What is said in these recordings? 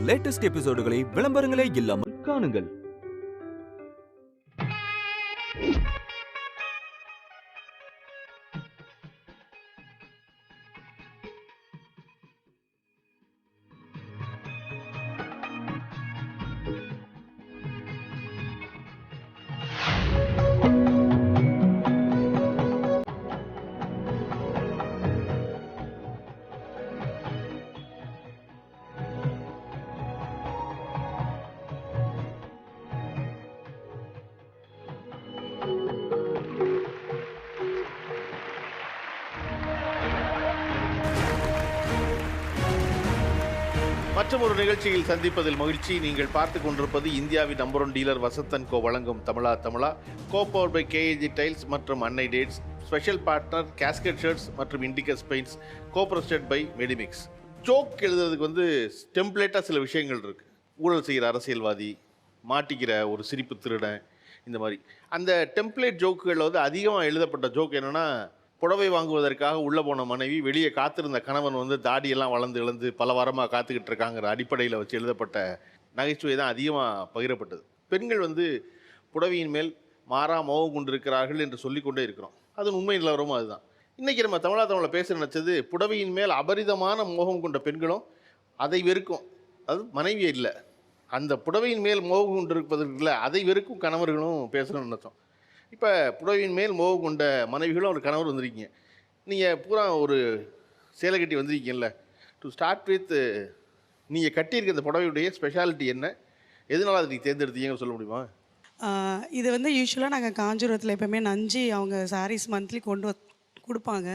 Latest எபிசோடுகளை விளம்பரங்களே இல்லாமல் காணுங்கள். மற்றும் ஒரு நிகழ்ச்சியில் சந்திப்பதில் மகிழ்ச்சி. நீங்கள் பார்த்து கொண்டிருப்பது இந்தியாவின் நம்பர் 1 டீலர் வசந்தன் கோ வழங்கும் தமிழா கோபவர் பை கேஏஜி டைல்ஸ் மற்றும் Annai dates. Special partner casket shirts மற்றும் Indigo paints. Co presented by Medimix. Joke எழுதுறதுக்கு டெம்ப்ளேட்டாக சில விஷயங்கள் இருக்குது. ஊழல் செய்கிற அரசியல்வாதி, மாட்டிக்கிற ஒரு சிரிப்பு திருடன், இந்த மாதிரி அந்த டெம்ப்ளேட் ஜோக்குகளில் அதிகமாக எழுதப்பட்ட ஜோக் என்னென்னா, புடவை வாங்குவதற்காக உள்ளே போன மனைவி, வெளியே காத்திருந்த கணவன் தாடியெல்லாம் வளர்ந்து இழந்து பல வாரமாக காத்துக்கிட்டு இருக்காங்கிற அடிப்படையில் வச்சு எழுதப்பட்ட நகைச்சுவை தான் அதிகமாக பகிரப்பட்டது. பெண்கள் புடவையின் மேல் மாறா மோகம் கொண்டிருக்கிறார்கள் என்று சொல்லிக்கொண்டே இருக்கிறோம். அது உண்மை நிலவரமும் அதுதான். இன்றைக்கி நம்ம தமிழில் பேச நினச்சது, புடவையின் மேல் அபரிதமான மோகம் கொண்ட பெண்களும் அதை வெறுக்கும், அது மனைவியே இல்லை, அந்த புடவையின் மேல் மோகம் கொண்டிருப்பதற்குள்ள அதை வெறுக்கும் கணவர்களும் பேசணும்னு நினச்சோம். இப்போ புடவையின் மேல் மோகம் கொண்ட மனைவிகளும் ஒரு கணவர் வந்திருக்கீங்க. நீங்கள் பூரா ஒரு சேலை கட்டி வந்திருக்கீங்கல்ல. டு ஸ்டார்ட் வித், நீங்கள் கட்டியிருக்க இந்த புடவையுடைய ஸ்பெஷாலிட்டி என்ன, எதனால அதை நீங்கள் தேர்ந்தெடுத்தீங்கன்னு சொல்ல முடியுமா? இது யூஸ்வலாக நாங்கள் காஞ்சிபுரத்தில் எப்போயுமே நஞ்சி அவங்க சாரீஸ் மந்த்லி கொடுப்பாங்க.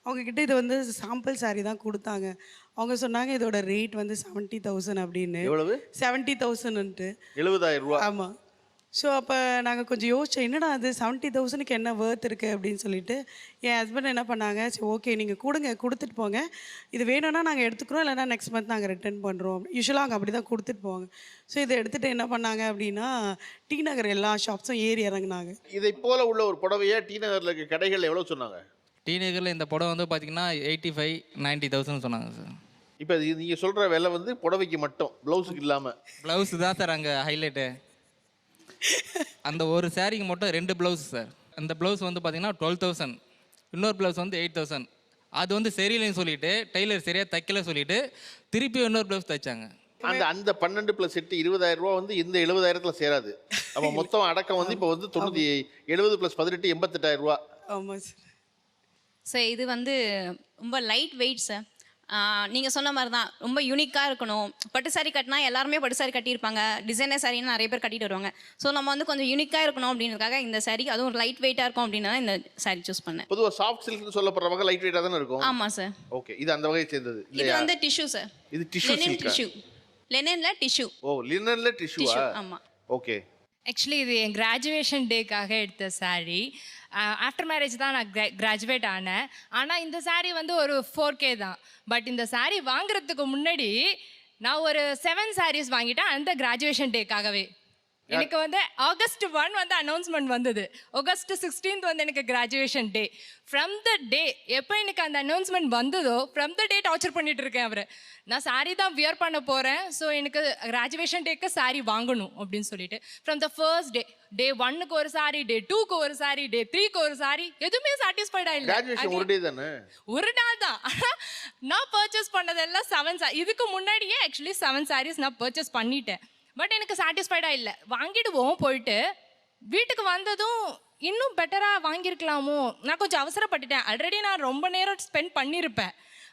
அவங்கக்கிட்ட இது சாம்பிள் சாரீ தான் கொடுத்தாங்க. அவங்க சொன்னாங்க இதோட ரேட் 70,000 அப்படின்னு. எவ்வளவு? 70,000ன்ட்டு. 70,000 ரூபா. ஆமாம். ஸோ அப்போ நாங்கள் கொஞ்சம் யோசிச்சோம், என்னடா அது 70,000க்கு என்ன வேர்த் இருக்குது அப்படின்னு சொல்லிட்டு என் ஹஸ்பண்ட் என்ன பண்ணாங்க, சரி ஓகே நீங்கள் கொடுத்துட்டு போங்க, இது வேணும்னா நாங்கள் எடுத்துக்கிறோம், இல்லைனா நெக்ஸ்ட் மந்த் நாங்கள் ரிட்டர்ன் பண்ணுறோம். யூஸ்வலாக அவங்க அப்படி தான் கொடுத்துட்டு போவாங்க. ஸோ இதை எடுத்துகிட்டு என்ன பண்ணாங்க அப்படின்னா, டி நகர் எல்லா ஷாப்ஸும் ஏறி இறங்கினாங்க. இதை போல் உள்ள ஒரு புடவையை டி நகரில் இருக்க கடைகள் எவ்வளோ சொன்னாங்க? டி நகரில் இந்த புடவை பார்த்தீங்கன்னா 85-90,000 சொன்னாங்க சார். இப்போ நீங்கள் சொல்கிற விலை புடவைக்கு மட்டும், ப்ளவுஸுக்கு இல்லாமல்? ப்ளவுஸு தான் சார் அங்கே ஹைலைட்டு. அந்த ஒரு சாரீக்கு மட்டும் 2 ப்ளவுஸ் சார். அந்த ப்ளவுஸ் பார்த்தீங்கன்னா 12,000, இன்னொரு ப்ளவுஸ் 8,000. அது சரியில்லைன்னு சொல்லிட்டு டெய்லர் சரியாக தைக்கல சொல்லிட்டு திருப்பி இன்னொரு ப்ளவுஸ் தைச்சாங்க. அந்த 12 + 8 20,000 ரூபா இந்த 70,000 சேராது. அப்போ மொத்தம் அடக்கம் இப்போ 90, 70 + 18 88,000 ரூபா. ஆமாம் சார். சார் இது ரொம்ப லைட் வெயிட் சார். நீங்கள் சொன்ன மாதிரி தான் ரொம்ப யூனிக்காக இருக்கணும். பட்டு சாரி கட்டினா எல்லாருமே பட்டு சாரி கட்டியிருப்பாங்க, டிசைனர் சாரின்னு நிறைய பேர் கட்டிட்டு வருவாங்க. ஸோ நம்ம கொஞ்சம் யூனிக்காக இருக்கணும் அப்படின்றதுக்காக இந்த சாரி, அதுவும் ஒரு லைட் வெயிட்டாக இருக்கும் அப்படின்னு தான் இந்த சாரி சூஸ் பண்ணேன். பொதுவாக சாஃப்ட் சில்க்னு சொல்லப்படுறவங்க லைட் வெயிட்டாக தானே இருக்கும். ஆமாம் சார். ஓகே, இது அந்த வகையை சேர்ந்தது. இது டிஷ்யூ சார். இது டிஷ்யூ. லெனின்ல டிஷ்யூ. ஓ, லினன்ல டிஷ்யூவா? ஆமாம். ஓகே. ஆக்சுவலி இது என் கிராஜுவேஷன் டேக்காக எடுத்த சாரீ. ஆஃப்டர் மேரேஜ் தான் நான் கிராஜுவேட் ஆனேன். ஆனால் இந்த சாரீ ஒரு ஒரு 4K தான். பட் இந்த சாரீ வாங்குறதுக்கு முன்னாடி நான் ஒரு 7 சாரீஸ் வாங்கிட்டேன் அந்த கிராஜுவேஷன் டேக்காகவே. எனக்கு August 1 அனௌன்ஸ்மெண்ட் வந்தது. August 16 எனக்கு கிராஜுவேஷன் டே. ஃப்ரம் த டே எப்போ எனக்கு அந்த அனௌன்ஸ்மெண்ட் வந்ததோ ஃப்ரம் த டே டார்ச்சர் பண்ணிட்டு இருக்கேன் அவரை. நான் சாரீ தான் வியர் பண்ண போகிறேன், ஸோ எனக்கு கிராஜுவேஷன் டேக்கு சாரீ வாங்கணும் அப்படின்னு சொல்லிட்டு ஃப்ரம் த ஃபர்ஸ்ட் டே 1க்கு ஒரு சாரீ, டே 2க்கு ஒரு சாரீ, டே 3க்கு ஒரு சாரீ, எதுவுமே சாட்டிஸ்ஃபைடா இல்லை. ஒரு நாள் தான். நான் பர்ச்சேஸ் பண்ணதெல்லாம் 7 சாரீ. இதுக்கு முன்னாடியே ஆக்சுவலி 7 சாரீஸ் நான் பர்ச்சேஸ் பண்ணிட்டேன். பட் எனக்கு சாட்டிஸ்ஃபைடாக இல்லை. வாங்கிடுவோம், போயிட்டு வீட்டுக்கு வந்ததும் இன்னும் பெட்டராக வாங்கியிருக்கலாமோ, நான் கொஞ்சம் அவசரப்பட்டுட்டேன். ஆல்ரெடி நான் ரொம்ப நேரம் ஸ்பெண்ட் பண்ணியிருப்பேன்,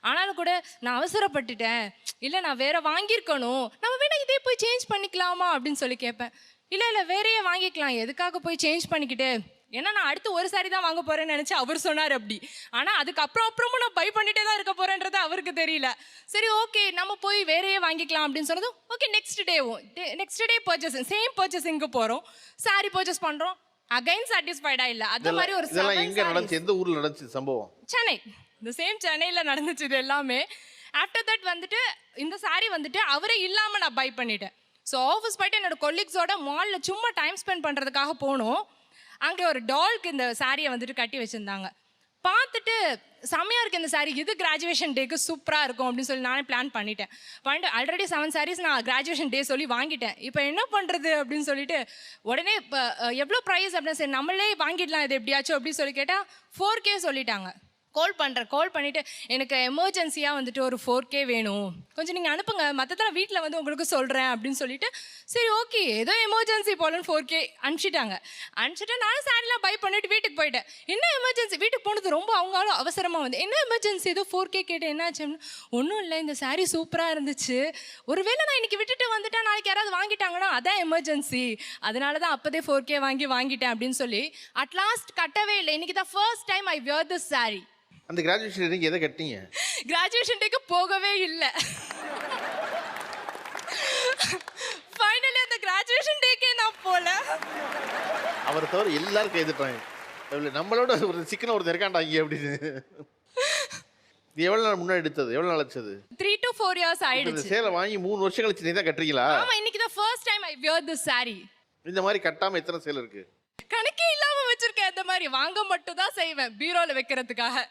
ஆனாலும் கூட நான் அவசரப்பட்டுட்டேன், இல்லை நான் வேறு வாங்கியிருக்கணும், நம்ம வேணால் இதே போய் சேஞ்ச் பண்ணிக்கலாமா அப்படின்னு சொல்லி கேட்பேன். இல்லை வேறையே வாங்கிக்கலாம், எதுக்காக போய் சேஞ்ச் பண்ணிக்கிட்டு, ஏன்னா நான் அடுத்து ஒரு சாரி தான் வாங்க போகிறேன்னு நினச்சி அவர் சொன்னார் அப்படி. ஆனால் அதுக்கப்புறமும் நான் பை பண்ணிட்டே தான் இருக்க போகிறேன்றது அவருக்கு தெரியல. சரி ஓகே நம்ம போய் வேறையே வாங்கிக்கலாம் அப்படின்னு சொன்னதும் okay next day purchasing, same பர்ச்சேசிங்க்கு போகிறோம், சாரி பர்ச்சேஸ் பண்ணுறோம், அகைன் சாட்டிஸ்ஃபைடா இல்லை. அது மாதிரி ஒரு எந்த ஊரில் நடந்துச்சு சம்பவம்? சென்னை. இந்த சேம் சென்னையில் நடந்துச்சு இது எல்லாமே. ஆஃப்டர் தட் இந்த சாரி அவரே இல்லாமல் நான் பை பண்ணிட்டேன். ஸோ ஆஃபீஸ் போய்ட்டு என்னோட கொலீக்ஸோட மாலில் சும்மா டைம் ஸ்பெண்ட் பண்ணுறதுக்காக போனோம். அங்கே ஒரு டால்க்கு இந்த சாரியை கட்டி வச்சுருந்தாங்க. பார்த்துட்டு செம்மையாக இருக்குது இந்த saree, இது கிராஜுவேஷன் டேக்கு சூப்பராக இருக்கும் அப்படின்னு சொல்லி நானே பிளான் பண்ணிட்டு ஆல்ரெடி 7 sarees நான் கிராஜுவேஷன் டே சொல்லி வாங்கிட்டேன். இப்போ என்ன பண்ணுறது அப்படின்னு சொல்லிட்டு உடனே இப்போ எவ்வளோ ப்ரைஸ் அப்படின்னு சரி நம்மளே வாங்கிடலாம் இது எப்படியாச்சும் அப்படின்னு சொல்லி கேட்டால் 4K சொல்லிட்டாங்க. கால் பண்ணிவிட்டு எனக்கு எமர்ஜென்சியாக வந்துட்டு ஒரு 4K வேணும், கொஞ்சம் நீங்கள் அனுப்புங்க, மற்றதெல்லாம் வீட்டில் வந்து உங்களுக்கு சொல்கிறேன் அப்படின்னு சொல்லிட்டு சரி ஓகே ஏதோ எமர்ஜென்சி போலன்னு 4K அனுப்பிச்சிட்டு நானும் சாரிலாம் பை பண்ணிட்டு வீட்டுக்கு போயிட்டேன். என்ன எமர்ஜென்சி, வீட்டுக்கு போனது ரொம்ப அவங்களும் அவசரமாக வந்து என்ன எமர்ஜென்சி ஏதோ 4K கேட்டேன், என்ன ஆச்சுன்னு ஒன்றும் இல்லை இந்த சாரீ சூப்பராக இருந்துச்சு, ஒருவேளை நான் இன்னைக்கு விட்டுட்டு வந்துட்டேன் நாளைக்கு யாராவது வாங்கிட்டாங்கன்னா அதான் எமர்ஜென்சி, அதனால தான் அப்போதே 4K வாங்கிட்டேன் அப்படின்னு சொல்லி அட்லாஸ்ட் கட்டவே இல்லை. இன்னைக்கு தான் first time I wear this sari. அந்த கிராஜுவேஷன் டேக்கு எதை கட்டிங்க? கிராஜுவேஷன் டேக்கு போகவே இல்லை. ஃபைனலி அந்த கிராஜுவேஷன் டேக்கே நான் போல. அவரை தவிர எல்லாரும் கைதுட்டாங்க. நம்மளோட ஒரு சிக்கன ஒருத்தர் இருக்காண்டாங்க அப்படின்னு. இது எவ்வளவு நாள் முன்னாடி எடுத்தது, எவ்வளவு நாள் ஆச்சு? 3 to 4 years ஆயிடுச்சு. சேலை வாங்கி 3 வருஷம் கழிச்சு நீ தான் கட்டுறீங்களா? ஆமா, இன்னைக்கு தான் first time I wear this saree. இந்த மாதிரி கட்டாம எத்தனை சேலை இருக்கு? கணக்கே இல்லாம வச்சிருக்கேன். இந்த மாதிரி வாங்க மட்டும் தான் செய்வேன் பீரோல வைக்கிறதுக்காக.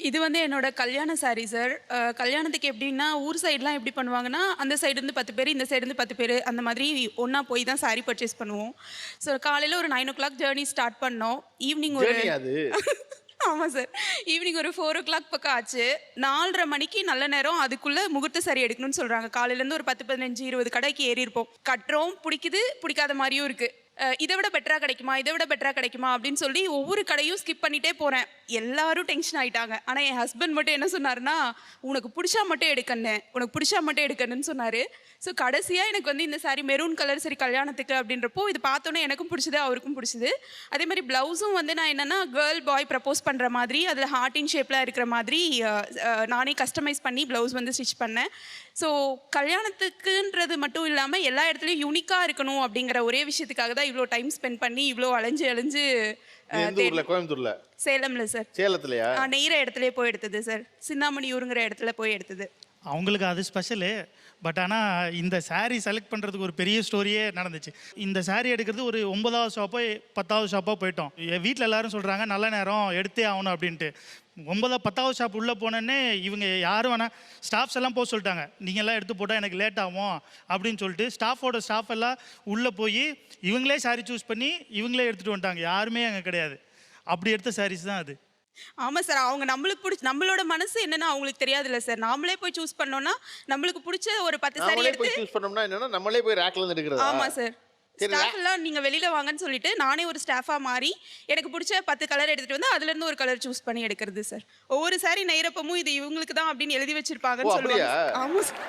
இது வந்து என்னோட கல்யாண சாரி சார். கல்யாணத்துக்கு எப்படின்னா ஊர் சைட்லாம் எப்படி பண்ணுவாங்கன்னா அந்த சைடுலேருந்து 10 பேர் இந்த சைடுலேருந்து 10 பேர் அந்த மாதிரி ஒன்றா போய் தான் சாரி பர்ச்சேஸ் பண்ணுவோம். ஸோ காலையில் ஒரு 9 o'clock ஜேர்னி ஸ்டார்ட் பண்ணோம். ஈவினிங் ஒரு ஆமாம் சார், ஈவினிங் ஒரு 4 o'clock பக்கம் ஆச்சு. 4:30 மணிக்கு நல்ல நேரம், அதுக்குள்ளே முகூர்த்த சாரி எடுக்கணும்னு சொல்கிறாங்க. காலையிலேருந்து ஒரு 10, 15, 20 கடைக்கு ஏறி இருப்போம். கட்டுறோம், பிடிக்குது, பிடிக்காத மாதிரியும் இருக்குது. இதை விட பெட்டராக கிடைக்குமா அப்படின்னு சொல்லி ஒவ்வொரு கடையும் ஸ்கிப் பண்ணிகிட்டே போகிறேன். எல்லாரும் டென்ஷன் ஆகிட்டாங்க. ஆனால் என் ஹஸ்பண்ட் மட்டும் என்ன சொன்னார்னா உனக்கு பிடிச்சா மட்டும் எடுக்கணுன்னு சொன்னார். ஸோ கடைசியாக எனக்கு வந்து இந்த சாரி மெரூன் கலர் சரி கல்யாணத்துக்கு அப்படின்றப்போ இது பார்த்தோன்னே எனக்கும் பிடிச்சது, அவருக்கும் பிடிச்சது. அதே மாதிரி ப்ளவுஸும் வந்து நான் என்னென்னா கேர்ள் பாய் ப்ரப்போஸ் பண்ணுற மாதிரி அதில் ஹார்ட்டின் ஷேப்பில் இருக்கிற மாதிரி நானே கஸ்டமைஸ் பண்ணி ப்ளவுஸ் வந்து ஸ்டிச் பண்ணேன். ஸோ கல்யாணத்துக்குன்றது மட்டும் இல்லாமல் எல்லா இடத்துலையும் யூனிக்காக இருக்கணும் அப்படிங்கிற ஒரே விஷயத்துக்காக தான் இவ்வளோ டைம் ஸ்பெண்ட் பண்ணி இவ்வளோ அலைஞ்சு கோயம்புத்தூர்ல, சேலம்ல சார். சேலத்துலயா? நெய்கிற இடத்துல போய் எடுத்தது சார், சிந்தாமணியூருங்கிற இடத்துல போய் எடுத்தது. அவங்களுக்கு அது ஸ்பெஷலு. பட் ஆனால் இந்த saree செலக்ட் பண்ணுறதுக்கு ஒரு பெரிய ஸ்டோரியே நடந்துச்சு. இந்த saree எடுக்கிறது ஒரு 9வது ஷாப்போ 10வது ஷாப்போ போயிட்டோம். என் வீட்டில் எல்லாரும் சொல்கிறாங்க நல்ல நேரம் எடுத்தே ஆகணும் அப்படின்ட்டு. 9வது 10வது ஷாப் உள்ளே போனோன்னே இவங்க யாரும் வேணால் ஸ்டாஃப்ஸ் எல்லாம் போக சொல்லிட்டாங்க, நீங்கள் எல்லாம் எடுத்து போட்டால் எனக்கு லேட் ஆகும் அப்படின்னு சொல்லிட்டு ஸ்டாஃப் எல்லாம் உள்ளே போய் இவங்களே saree சூஸ் பண்ணி இவங்களே எடுத்துகிட்டு வந்துட்டாங்க. யாருமே அங்கே கிடையாது. அப்படி எடுத்த sarees தான் அது. ஆமாம் சார், அவங்க நம்மளோட மனசு என்னன்னா அவங்களுக்கு தெரியாதுல்ல சார். நாமளே போய் சூஸ் பண்ணோம்னா நம்மளுக்கு பிடிச்ச ஒரு 10 சாரி எடுத்து சூஸ் பண்ணோம்னா என்னன்னா நம்மளே போய் ரேக்ல இருந்து எடுக்கிறது. ஆமாம் சார், ஸ்டாஃப் எல்லாம் நீங்கள் வெளியில் வாங்கன்னு சொல்லிட்டு நானே ஒரு ஸ்டாஃபாக மாறி எனக்கு பிடிச்ச 10 கலர் எடுத்துகிட்டு வந்து அதுலேருந்து ஒரு கலர் சூஸ் பண்ணி எடுக்கிறது சார். ஒவ்வொரு சாரி நெய்கிறப்பமும் இது இவங்களுக்கு தான் அப்படின்னு எழுதி வச்சிருப்பாங்கன்னு சொல்லுவாங்க. ஆமாம் சார்,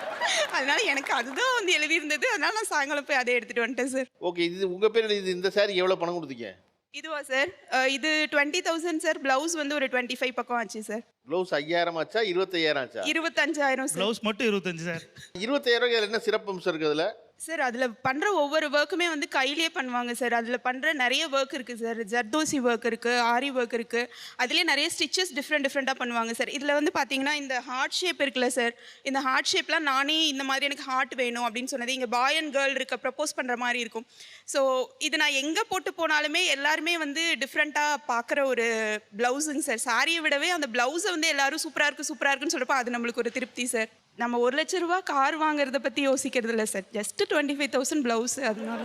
அதனால எனக்கு அதுதான் வந்து எழுதி இருந்தது. அதனால நான் சாயங்காலம் போய் அதை எடுத்துகிட்டு வந்துட்டேன் சார். ஓகே, இது உங்கள் பேர் இந்த சாரி எவ்வளோ பணம் கொடுத்தீங்க? இதுவா சார்? இது 20,000 சார். பிளவுஸ் வந்து ஒரு 25 பக்கம் ஆச்சு சார். ப்ளவுஸ் 5000 ஆச்சா 25000 ஆச்சா? 25,000 சார். ப்ளவுஸ் மட்டும் 25 சார். 25000 என்ன சிறப்பம்சம் இருக்குது அதில்? சார் அதில் பண்ணுற ஒவ்வொரு ஒர்க்குமே வந்து கையிலேயே பண்ணுவாங்க சார். அதில் பண்ணுற நிறைய ஒர்க் இருக்குது சார். ஜர்தோசி ஒர்க் இருக்குது, ஆரி ஒர்க் இருக்குது. அதுலேயே நிறைய ஸ்டிச்சஸ் டிஃப்ரெண்ட்டாக பண்ணுவாங்க சார். இதில் வந்து பார்த்தீங்கன்னா இந்த ஹார்ட் ஷேப் இருக்குல்ல சார், இந்த ஹார்ட் ஷேப்லாம் நானே இந்த மாதிரி எனக்கு ஹார்ட் வேணும் அப்படின்னு சொன்னது. இங்கே பாய் அண்ட் கேர்ள் இருக்க ப்ரப்போஸ் பண்ணுற மாதிரி இருக்கும். ஸோ இது நான் எங்கே போட்டு போனாலுமே எல்லாருமே வந்து டிஃப்ரெண்ட்டாக பார்க்குற ஒரு ப்ளவுஸுங்க சார். சாரியை விடவே அந்த ப்ளவுஸை வந்து எல்லாரும் சூப்பராக இருக்குன்னு சொல்கிறப்போ அது நம்மளுக்கு ஒரு திருப்தி சார். நம்ம 1 லட்ச ரூபா கார் வாங்குறத பற்றி யோசிக்கிறது இல்லை சார். Just 25,000 blouse. அதனால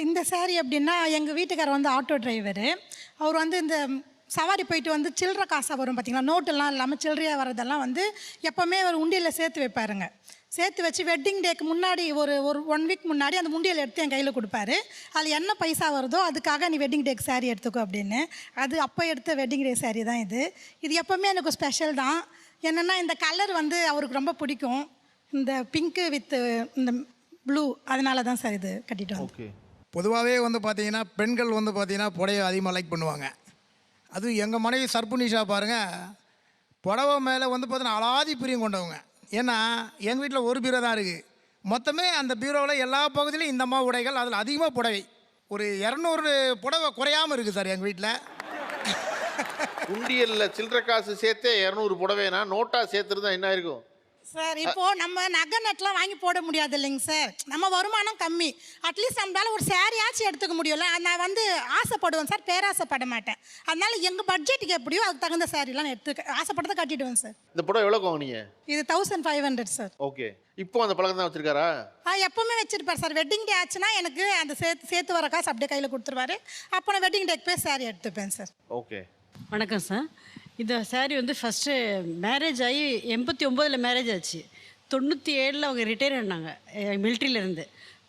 இந்த சாரி அப்படின்னா எங்கள் வீட்டுக்காரர் வந்து ஆட்டோ டிரைவரு. அவர் வந்து இந்த சவாரி போயிட்டு வந்து சில்லற காசாக வரும் பார்த்தீங்களா, நோட்டெல்லாம் இல்லாமல் சில்லறையாக வரதெல்லாம் வந்து எப்போவுமே ஒரு உண்டியலில் சேர்த்து வைப்பாருங்க. சேர்த்து வச்சு வெட்டிங் டேக்கு முன்னாடி ஒரு 1 வீக் முன்னாடி அந்த உண்டியல் எடுத்து என் கையில் கொடுப்பாரு. அதில் என்ன பைசா வருதோ அதுக்காக நீ வெட்டிங் டேக்கு சாரீ எடுத்துக்கோ அப்படின்னு. அது அப்போ எடுத்த வெட்டிங் டே சாரீ தான் இது. இது எப்போவுமே எனக்கு ஸ்பெஷல் தான். என்னென்னா இந்த கலர் வந்து அவருக்கு ரொம்ப பிடிக்கும், இந்த பிங்க்கு வித் இந்த ப்ளூ. அதனால தான் சார் இது கட்டிட்டு வந்து. ஓகே, பொதுவாகவே வந்து பார்த்தீங்கன்னா பெண்கள் வந்து பார்த்தீங்கன்னா புடவை அதிகமாக லைக் பண்ணுவாங்க. அது எங்கள் மனைவி சர்ப்புனிஷா பாருங்கள், புடவை மேலே வந்து பார்த்தீங்கன்னா அலாதி பிரியம் கொண்டவங்க. ஏன்னா எங்கள் வீட்டில் ஒரு பீரோ தான் இருக்குது. மொத்தமே அந்த பீரோவில் எல்லா பகுதியிலையும் இந்த மாதிரி உடைகள், அதில் அதிகமாக புடவை ஒரு 200 புடவை குறையாமல் இருக்குது சார் எங்கள் வீட்டில். உண்டியலில் சில்லற காசு சேர்த்தே 200 புடவைனா நோட்டா சேர்த்துருந்தா என்ன இருக்கும்? சார் இப்போ நம்ம நகை நெட்லாம் வாங்கி போட முடியாது இல்லைங்க சார், நம்ம வருமானம் கம்மி. அட்லீஸ்ட் நம்மளால ஒரு சாரியாச்சும் எடுத்துக்க முடியும்ல. நான் வந்து ஆசைப்படுவேன் சார், பேராசைப்பட மாட்டேன். அதனால எங்கள் பட்ஜெட்டுக்கு எப்படியோ அதுக்கு தகுந்த சாரிலாம் எடுத்து ஆசைப்பட்டதை கட்டிடுவேன் சார். இந்த புடவை எவ்வளோ வாங்குனீங்க? இது 1500 சார். ஓகே, இப்போ அந்த பழக்கம் தான் வச்சிருக்காரா? எப்பவுமே வச்சிருப்பார் சார். வெட்டிங் டே ஆச்சுன்னா எனக்கு அந்த சேர்த்து வர காசு அப்படியே கையில் கொடுத்துருவாரு. அப்போ நான் வெட்டிங் டேக்கு போய் சாரி எடுத்துப்பேன் சார். ஓகே, வணக்கம் சார். இந்த சாரீ வந்து ஃபஸ்ட்டு மேரேஜ் ஆகி 89 மேரேஜ் ஆச்சு. 97 அவங்க ரிட்டையர் ஆனாங்க மிலிட்ரியிலேருந்து.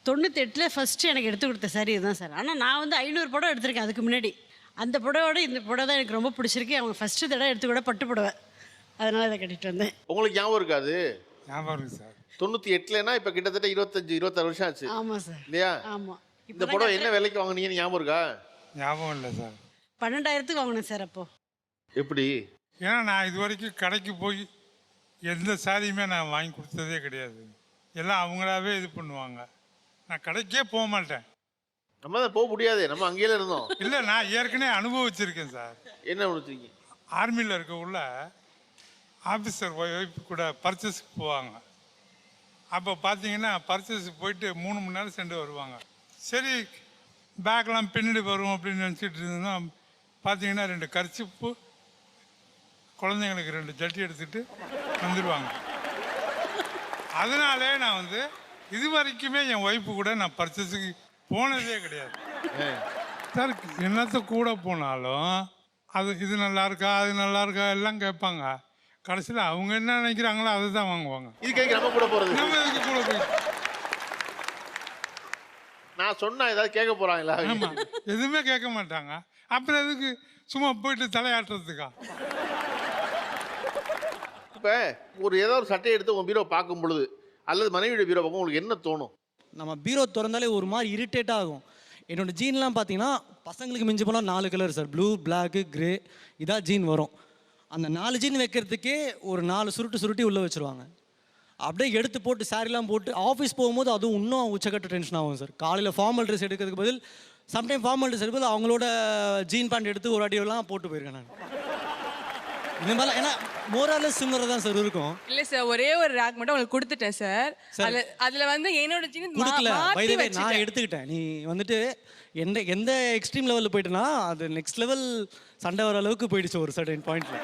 98 ஃபஸ்ட்டு எனக்கு எடுத்து கொடுத்த சாரீ இதுதான் சார். ஆனால் நான் வந்து 500 புடவை எடுத்திருக்கேன் அதுக்கு முன்னாடி. அந்த புடவோட இந்த புடவை தான் எனக்கு ரொம்ப பிடிச்சிருக்கு. அவங்க ஃபஸ்ட்டு தடவை எடுத்து கூட பட்டு புடவை, அதனால் இதை கட்டிட்டு வந்தேன். உங்களுக்கு ஞாபகம் இருக்காது? ஞாபகம் இருக்கு சார். 98லனா இப்போ கிட்டத்தட்ட 25-26 வருஷம் ஆச்சு. ஆமாம் சார். இல்லையா? ஆமாம். இந்த புடவை என்ன விலைக்கு வாங்குனீங்கன்னு ஞாபகம் இருக்கா? ஞாபகம் இல்லை சார். 12,000க்கு வாங்கினேன் சார் அப்போது. எப்படி? ஏன்னா நான் இது வரைக்கும் கடைக்கு போய் எந்த சாரியுமே நான் வாங்கி கொடுத்ததே கிடையாது. எல்லாம் அவங்களாவே இது பண்ணுவாங்க. நான் கடைக்கே போக மாட்டேன். நம்ம தான் போக முடியாது, நம்ம அங்கேயே இருந்தோம். இல்லை, நான் ஏற்கனவே அனுபவிச்சிருக்கேன் சார். என்ன முடிச்சிருக்கீங்க? ஆர்மியில் இருக்க உள்ள ஆஃபீஸர் ஒய்ஃப் கூட பர்ச்சேஸுக்கு போவாங்க. அப்போ பார்த்தீங்கன்னா பர்ச்சேஸுக்கு போயிட்டு 3 மணி நேரம் சென்று வருவாங்க. சரி பேக்கெலாம் பின்னாடி வரும் அப்படின்னு நினச்சிட்டு இருந்தோம். பார்த்தீங்கன்னா 2 கர்ச்சிப்பு, குழந்தைங்களுக்கு 2 ஜட்டி எடுத்துகிட்டு வந்துடுவாங்க. அதனாலே நான் வந்து இது வரைக்குமே என் ஒய்ஃபு கூட நான் பர்ச்சேஸுக்கு போனதே கிடையாது சார். என்னத்தை கூட போனாலும் அது இது நல்லா இருக்கா அது நல்லா இருக்கா எல்லாம் கேட்பாங்க. கடைசியில் அவங்க என்ன நினைக்கிறாங்களோ அதை தான் வாங்குவாங்க. இதுக்கு நம்ம கூட போகிறது? நம்ம இதுக்கு கூட போய் நான் சொன்னா ஏதாவது கேட்க போகிறாங்களா? ஆமாம், எதுவுமே கேட்க மாட்டாங்க. அப்புறம் எதுக்கு சும்மா போயிட்டு தலையாட்டுறதுக்கா? இப்போ ஏதாவது ஒரு சட்டையை எடுத்து உங்கள் பீரோ பார்க்கும் பொழுது அல்லது மனைவியோட பீரோ பார்க்கும் உங்களுக்கு என்ன தோணும்? நம்ம பீரோ திறந்தாலே ஒரு மாதிரி இரிட்டேட் ஆகும். என்னோடய ஜீன்லாம் பார்த்தீங்கன்னா பசங்களுக்கு மிஞ்சி போனால் 4 colour sir. Blue, black, grey, இதான் ஜீன் வரும். அந்த 4 ஜீன் வைக்கிறதுக்கே ஒரு 4 சுருட்டி உள்ளே வச்சுருவாங்க. அப்படியே எடுத்து போட்டு சாரிலாம் போட்டு ஆஃபீஸ் போகும்போது அதுவும் இன்னும் உச்சக்கட்ட டென்ஷன் ஆகும் சார். காலையில் ஃபார்மல் ட்ரெஸ் எடுக்கிறதுக்கு பதில் சம்டைம் ஃபார்மல் ட்ரெஸ் எடுக்கும்போது அவங்களோட ஜீன் பேண்ட் எடுத்து ஒரு அடியெல்லாம் போட்டு போயிருக்கேன் நான். இந்த மாதிரிலாம் ஏன்னா மோராலஸ் சிமிலராக தான் சார் இருக்கும். இல்லை சார், ஒரே ஒரு ரேக் மட்டும் உங்களுக்கு கொடுத்துட்டேன் சார். அதில் வந்து என்னோட ஜீன் கொடுக்கல, பை தி வே நான் எடுத்துக்கிட்டேன். நீ வந்துட்டு எந்த எக்ஸ்ட்ரீம் லெவலில் போயிட்டுனா அது நெக்ஸ்ட் லெவல் சண்டை வர அளவுக்கு போயிடுச்சு ஒரு சர்டன் பாயிண்ட்ல.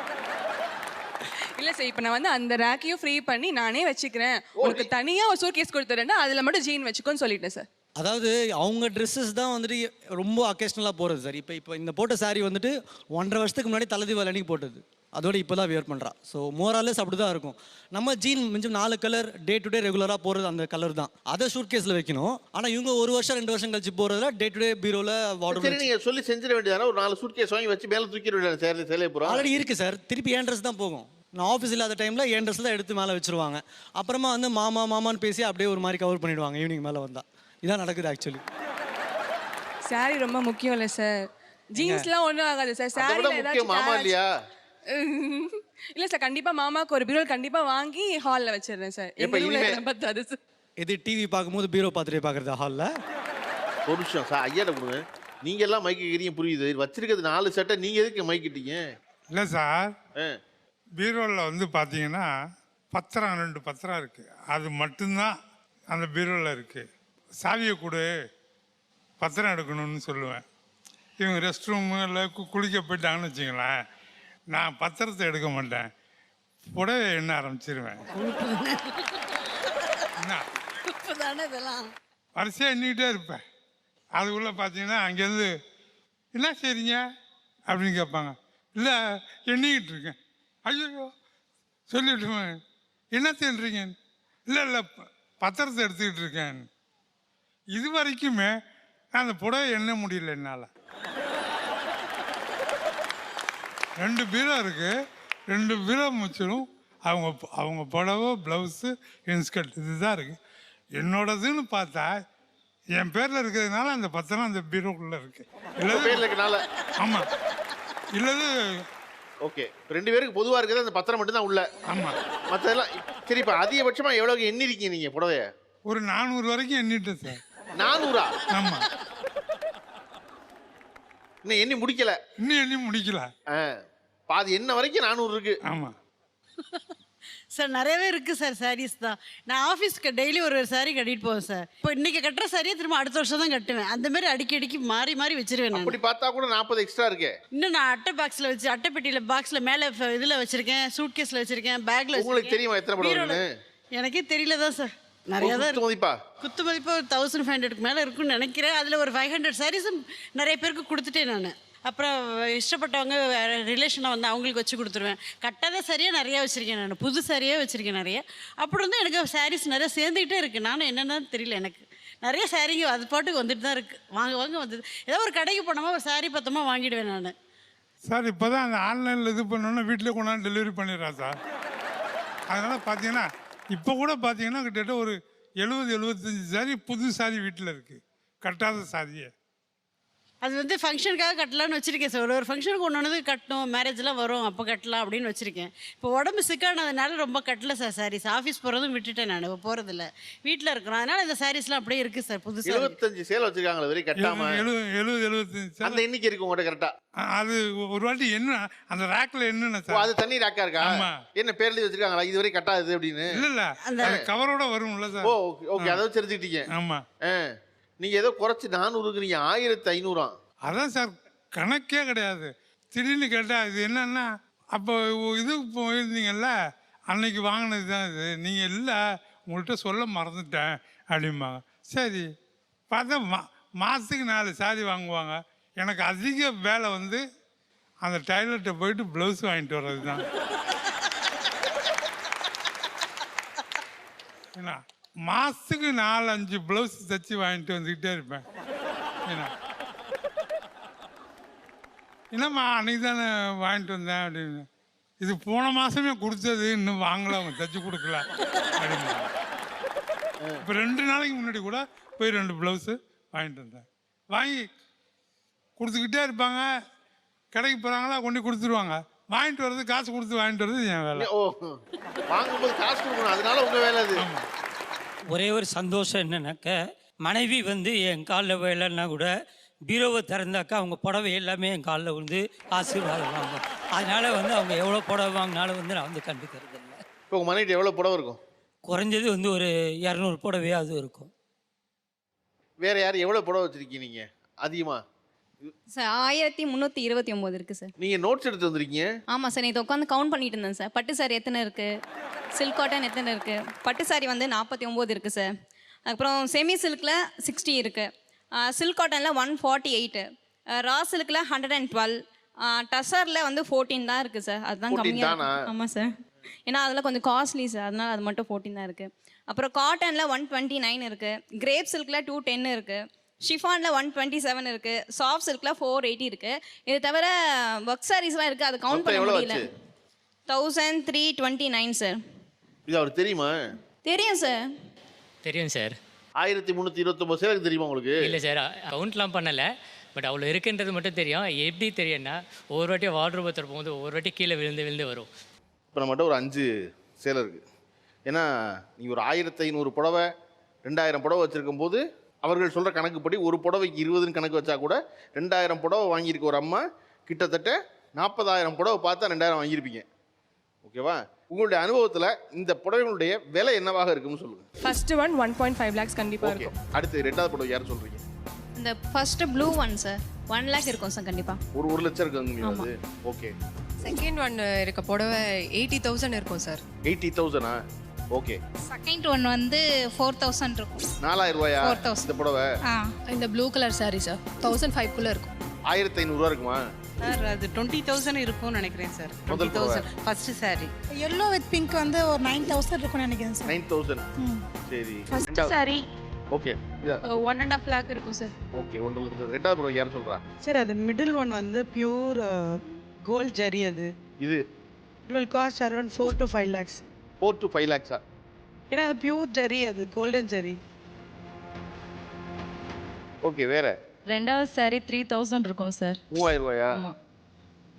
இல்லை சார், இப்போ நான் வந்து அந்த ரேக்கையும் ஃப்ரீ பண்ணி நானே வச்சுக்கிறேன், உனக்கு தனியாக ஒரு சூட் கேஸ் கொடுத்துறேன்னா அதில் மட்டும் ஜீன் வச்சுக்கோன்னு சொல்லிட்டேன் சார். அதாவது அவங்க ட்ரெஸ்ஸஸ் தான் வந்துட்டு ரொம்ப அக்கேஷ்னலாக போகிறது சார். இப்போ இந்த போட்ட சாரீ வந்துட்டு 1.5 வருஷத்துக்கு முன்னாடி தலதீபாவளி அன்னைக்கு போட்டது. அதோட இப்போ தான் வியர் பண்ணுறா. ஸோ மோராலஸ் அப்படி தான் இருக்கும். நம்ம ஜீன் மிஞ்சும் 4 கலர் டே டு டே ரெகுலராக போகிறது அந்த கலர் தான். அதை ஷூட் கேஸில் வைக்கணும். ஆனால் இவங்க 1 வருஷம் 2 வருஷம் கழிச்சு போகிறதுல டே டு டே பீரோவில் வார்ட்ரோப். சரி, நீங்கள் சொல்லி செஞ்சிட வேண்டியதானே? ஒரு 4 சூட் கேஸ் வாங்கி வச்சு மேலே தூக்கிட வேண்டியது சேலை பூரா. ஆல்ரெடி இருக்குது சார். திருப்பி என் ட்ரெஸ் தான் போகும். நான் ஆஃபீஸ் இல்லாத டைமில் என் ட்ரெஸ் தான் எடுத்து மேலே வச்சுருவாங்க. அப்புறமா வந்து மாமான்னு பேசி அப்படியே ஒரு மாதிரி கவர் பண்ணிவிடுவாங்க ஈவினிங் மேலே வந்தால். இதான் நடக்குது ஆக்சுவலி. சாரி ரொம்ப முக்கியம் இல்லை சார். ஜீன்ஸ்லாம் ஒன்றும் ஆகாது சார். சாரி மாமா இல்லையா? இல்லை சார், கண்டிப்பாக மாமாவுக்கு ஒரு பீரோ கண்டிப்பாக வாங்கி ஹாலில் வச்சிடுறேன் சார். பத்தாது சார். இது டிவி பார்க்கும்போது பீரோ பார்த்துட்டே பார்க்குறது ஹாலில். ஒரு நிமிஷம் சார், ஐயாட்ட கொடுங்க. நீங்கள் எல்லாம் மைக்கு கேட்குறீங்க, புரியுது. வச்சிருக்கிறது 4 சட்டை, நீங்கள் எதுக்கு மைக்கிட்டீங்க? இல்லை சார், பீரோவில் வந்து பார்த்தீங்கன்னா பத்திரம் 2 பத்திரம் இருக்குது. அது மட்டும்தான் அந்த பீரோவில் இருக்குது. சாவியை கொடு, பத்திரம் எடுக்கணும்னு சொல்லுவேன். இவங்க ரெஸ்ட் ரூமு இல்லை குளிக்க போயிட்டாங்கன்னு வச்சுங்களேன், நான் பத்திரத்தை எடுக்க மாட்டேன், புடவை எண்ண ஆரம்பிச்சிருவேன். வரிசையாக எண்ணிக்கிட்டே இருப்பேன். அதுக்குள்ளே பார்த்தீங்கன்னா அங்கேருந்து என்ன செய்றீங்க அப்படின்னு கேட்பாங்க. இல்லை எண்ணிக்கிட்டு இருக்கேன். ஐயோ சொல்லிவிடுவேன், என்ன செய்றீங்க? இல்லை பத்திரத்தை எடுத்துக்கிட்டு இருக்கேன். இது வரைக்குமே நான் அந்த புடவை எண்ண முடியல என்னால். 2 பீரோ இருக்குது, 2 பீரோ முடிச்சிடும். அவங்க புடவை, ப்ளவுஸு, இன்ஸ்கர்ட் இதுதான் இருக்குது. என்னோடதுன்னு பார்த்தா என் பேரில் இருக்கிறதுனால அந்த பத்திரம் அந்த பீரோக்குள்ளே இருக்குது. இல்லை ஆமாம், இல்லது ஓகே. 2 பேருக்கு பொதுவாக இருக்கிறது அந்த பத்திரம் மட்டும்தான் உள்ள. ஆமாம், மற்றதெல்லாம் சரி. இப்போ அதிகபட்சமாக எவ்வளோக்கு எண்ணிருக்கீங்க நீங்கள் புடவைய? ஒரு 400 வரைக்கும் எண்ணிட்டேன் சார். 400? ஆமாம், இன்னும் எண்ணி முடிக்கல. இன்னும் எண்ணி முடிக்கல. பாதி என்ன வரைக்கும் 400 இருக்கு. ஆமாம், சார் நிறையவே இருக்குது சார் சாரீஸ் தான். நான் ஆஃபீஸ்க்கு டெய்லி ஒரு சாரீ கட்டிட்டு போவேன் சார். இப்போ இன்றைக்கி கட்டுற சாரியை திரும்ப அடுத்த வருஷம் தான் கட்டுவேன். அந்த மாதிரி அடிக்கடிக்கு மாறி மாறி வச்சிருவேன் நான். அப்படி பார்த்தா கூட 40 எக்ஸ்ட்ரா இருக்கே. இன்னும் நான் அட்டை பாக்ஸில் வச்சு அட்டை பெட்டியில் பாக்ஸில் மேலே இதில் வச்சுருக்கேன், சூட் கேஸில் வச்சுருக்கேன், பேக்கில். உங்களுக்கு தெரியுமா எத்தனை படம் இருக்குன்னு? எனக்கே தெரியல தான் சார். நிறையா தான் குத்து மதிப்பா? குத்து மதிப்பு ஒரு 1500க்கு மேலே இருக்குன்னு நினைக்கிறேன். அதில் ஒரு 500 சாரீஸும் நிறைய பேருக்கு கொடுத்துட்டேன் நான். அப்புறம் இஷ்டப்பட்டவங்க ரிலேஷனை வந்து அவங்களுக்கு வச்சு கொடுத்துருவேன். கட்டாத சரியாக நிறையா வச்சுருக்கேன் நான், புது சாரியாக வச்சுருக்கேன் நிறைய. அப்படி வந்து எனக்கு சாரீஸ் நிறையா சேர்ந்துக்கிட்டே இருக்குது. நானும் என்னென்னு தெரியல, எனக்கு நிறைய சாரீங்க அது பாட்டுக்கு வந்துட்டு தான் இருக்குது. வாங்க வந்தது ஏதோ ஒரு கடைக்கு போனோமா ஒரு சாரீ பத்தமா வாங்கிடுவேன் நான். சார் இப்போ தான் அந்த ஆன்லைனில் இது பண்ணோன்னா வீட்டிலே கொண்டாந்து டெலிவரி பண்ணிடுறேன் சார். அதனால் பார்த்தீங்கன்னா இப்போ கூட பார்த்தீங்கன்னா கிட்டத்தட்ட ஒரு 70-75 சாரி புது சாரி வீட்டில் இருக்குது, கட்டாத சாரியை. அது வந்து ஃபங்க்ஷனுக்காக கட்டலான்னு வச்சுருக்கேன் சார். ஒரு ஃபங்க்ஷனுக்கு ஒன்று கட்டணும், மேரேஜ்லாம் வரும் அப்போ கட்டலாம் அப்படின்னு வச்சுருக்கேன். இப்போ உடம்பு சிக்கானதுனால ரொம்ப கட்டல சார் சாரீஸ். ஆஃபீஸ் போகிறதும் விட்டுட்டேன் நான், இப்போ போகிறதில்ல, வீட்டில் இருக்கிறோம். அதனால் இந்த சாரீஸ்லாம் அப்படியே இருக்குது சார். புதுசாக 75 சேல் வச்சுருக்காங்களே வெரி கட்டாம. 70-75 அந்த எண்ணிக்கை இருக்கு உங்கள்கிட்ட கரெக்டா? அது ஒரு வாட்டி என்ன அந்த ரேக்கில் என்னென்ன சார், அது தண்ணி ரேக்கா இருக்கா? என்ன பேர் எழுதி வச்சிருக்காங்களா இதுவரை கட்டாது அப்படின்னு? இல்லை அந்த கவரோட வரும்ல சார். ஓ ஓகே, அதை தெரிஞ்சுக்கிட்டீங்க. ஆமாம். நீங்கள் ஏதோ குறைச்சி 400ங்கிறீங்க, 1500. அதான் சார் கணக்கே கிடையாது. திடீர்னு கேட்டால் இது என்னன்னா அப்போ இதுக்கு போயிருந்தீங்கல்ல அன்னைக்கு வாங்கினது தான் இது, நீங்கள் இல்லை உங்கள்கிட்ட சொல்ல மறந்துட்டேன் அப்படிம்பாங்க. சரி பார்த்தா மாதத்துக்கு 4 சாரி வாங்குவாங்க. எனக்கு அதிக வேலை வந்து அந்த டைலர்கிட்ட போயிட்டு ப்ளவுஸ் வாங்கிட்டு வர்றது தான். ஏன்னா மாதத்துக்கு 4-5 ப்ளவுஸ் தைச்சி வாங்கிட்டு வந்துக்கிட்டே இருப்பேன். என்னம்மா அன்றைக்கி தானே வாங்கிட்டு வந்தேன் அப்படின்னு. இது போன மாதமே கொடுத்தது, இன்னும் வாங்கலை, அவங்க தைச்சி கொடுக்கல அப்படின்னு. இப்போ 2 நாளைக்கு முன்னாடி கூட போய் 2 ப்ளவுஸு வாங்கிட்டு வந்தேன். வாங்கி கொடுத்துக்கிட்டே இருப்பாங்க. கடைக்கு போகிறாங்களா கொண்டு கொடுத்துருவாங்க. வாங்கிட்டு வர்றது, காசு கொடுத்து வாங்கிட்டு வர்றது என் வேலை. ஓ, வாங்கும்போது காசு கொடுக்கணும், அதனால உங்கள் வேலை அது. ஒரே ஒரு சந்தோஷம் என்னன்னாக்க, மனைவி வந்து என் காலில் வேலைன்னா கூட பீரோவை திறந்தாக்கா அவங்க புடவை எல்லாமே என் காலில் விழுந்து ஆசீர்வாதம் வாங்க. அதனால வந்து அவங்க எவ்வளோ புடவை வாங்கினாலும் வந்து நான் வந்து கண்டுக்கிறது இல்லை. இப்போ உங்கள் மனைவிட்டு எவ்வளோ புடவை இருக்கும்? குறைஞ்சது வந்து ஒரு 200 புடவையாவது இருக்கும். வேற யார் எவ்வளோ புடவை வச்சுருக்கீங்க நீங்கள் அதிகமாக? சார் 1329 இருக்குது சார். நீங்கள் நோட்ஸ் எடுத்து வந்திருக்கீங்க? ஆமாம் சார், இதை உட்காந்து கவுண்ட் பண்ணிட்டு இருந்தேன் சார். பட்டு சாரி எத்தனை இருக்குது, சில்க் காட்டன் எத்தனை இருக்குது. பட்டு சாரி வந்து 49 இருக்குது சார். அதுக்கப்புறம் செமி சில்கில் 60 இருக்குது, சில்க் காட்டனில் 148, ரா சில்கில் 112, டசரில் வந்து 14 தான் இருக்குது சார். அதுதான் கம்மியாக. ஆமாம் சார், ஏன்னா அதில் கொஞ்சம் காஸ்ட்லி சார், அதனால் அது மட்டும் 14 தான் இருக்குது. அப்புறம் காட்டனில் 129 இருக்குது, கிரேப் சில்கில் 210 இருக்குது, ஷிஃபானில் 127 இருக்குது, சாஃப்ட் சில்கில் 480 இருக்குது. இது தவிர ஒர்க் சாரீஸ்லாம் இருக்குது, அது கவுண்ட் பண்ண முடியல. 1329 சார். இது அவருக்கு தெரியுமா? தெரியும் சார். தெரியும் சார். 1329 சேலுக்கு தெரியுமா உங்களுக்கு? இல்லை சார், கவுண்ட்லாம் பண்ணலை, பட் அவ்வளோ இருக்குன்றது மட்டும் தெரியும். எப்படி தெரியும்னா ஒவ்வொரு வாட்டியும் வார்ட்ரோப் எடுத்துகிட்டு போகும்போது ஒவ்வொரு வாட்டி கீழே விழுந்து வரும். இப்போ நம்மகிட்ட ஒரு 5 சேலை இருக்குது. ஏன்னா நீங்கள் ஒரு 1500 புடவை 2000 புடவை வச்சுருக்கும் போது அவர்கள் சொல்கிற கணக்குப்படி ஒரு புடவைக்கு 20ன்னு கணக்கு வச்சா கூட 2000 புடவை வாங்கியிருக்க ஒரு அம்மா கிட்டத்தட்ட 40,000 புடவை பார்த்தா 2000 வாங்கியிருப்பீங்க. ஓகேவா? உங்களுடைய அனுபவத்தில் இந்த புடவைகளுடைய விலை என்னவாக இருக்குன்னு சொல்லுங்கள். ஃபர்ஸ்ட் ஒன் 1.5 lakhs கண்டிப்பாக இருக்கும். அடுத்து 2வது புடவை யார் சொல்கிறீங்க? இந்த first blue one sir 1 lakh இருக்கும் சார் கண்டிப்பாக. ஒரு 1 லட்சம் இருக்குங்க அது. ஓகே. செகண்ட் ஒன் இருக்க புடவை 80,000 இருக்கும் சார். 80,000ஆ? ஓகே. செகண்ட் ஒன் வந்து 4,000 இருக்கும். 4000 ரூபாயா 4,000 இந்த புடவை? இந்த ப்ளூ கலர் சாரி சார் 1,500 குள்ளே இருக்கும். 1500 ரூபா இருக்குமா சார்? அது 20,000 இருக்கும்னு நினைக்கிறேன் sir. 20,000 first sorry. Yellow with pink வந்து ஒரு 9,000 இருக்கும்னு நினைக்கிறேன் சார். 9,000. சரி. First sorry okay. 1.5 lakh இருக்கும் சார். ஓகே. உங்களுக்கு 2வது புடவை யார் சொல்கிறா? சார் அது மிடில் ஒன் வந்து பியூர் கோல்ட் ஜரி. அது இது it will cost around 4 to 5 lakhs. 4 to 5 lakhs. ஏன்னா அது பியூர் ஜரி, அது கோல்டன் ஜரி. ஓகே. வேற? ரெண்டாவது சாரி 3,000 இருக்கும் சார். 3000 ரூபாயா?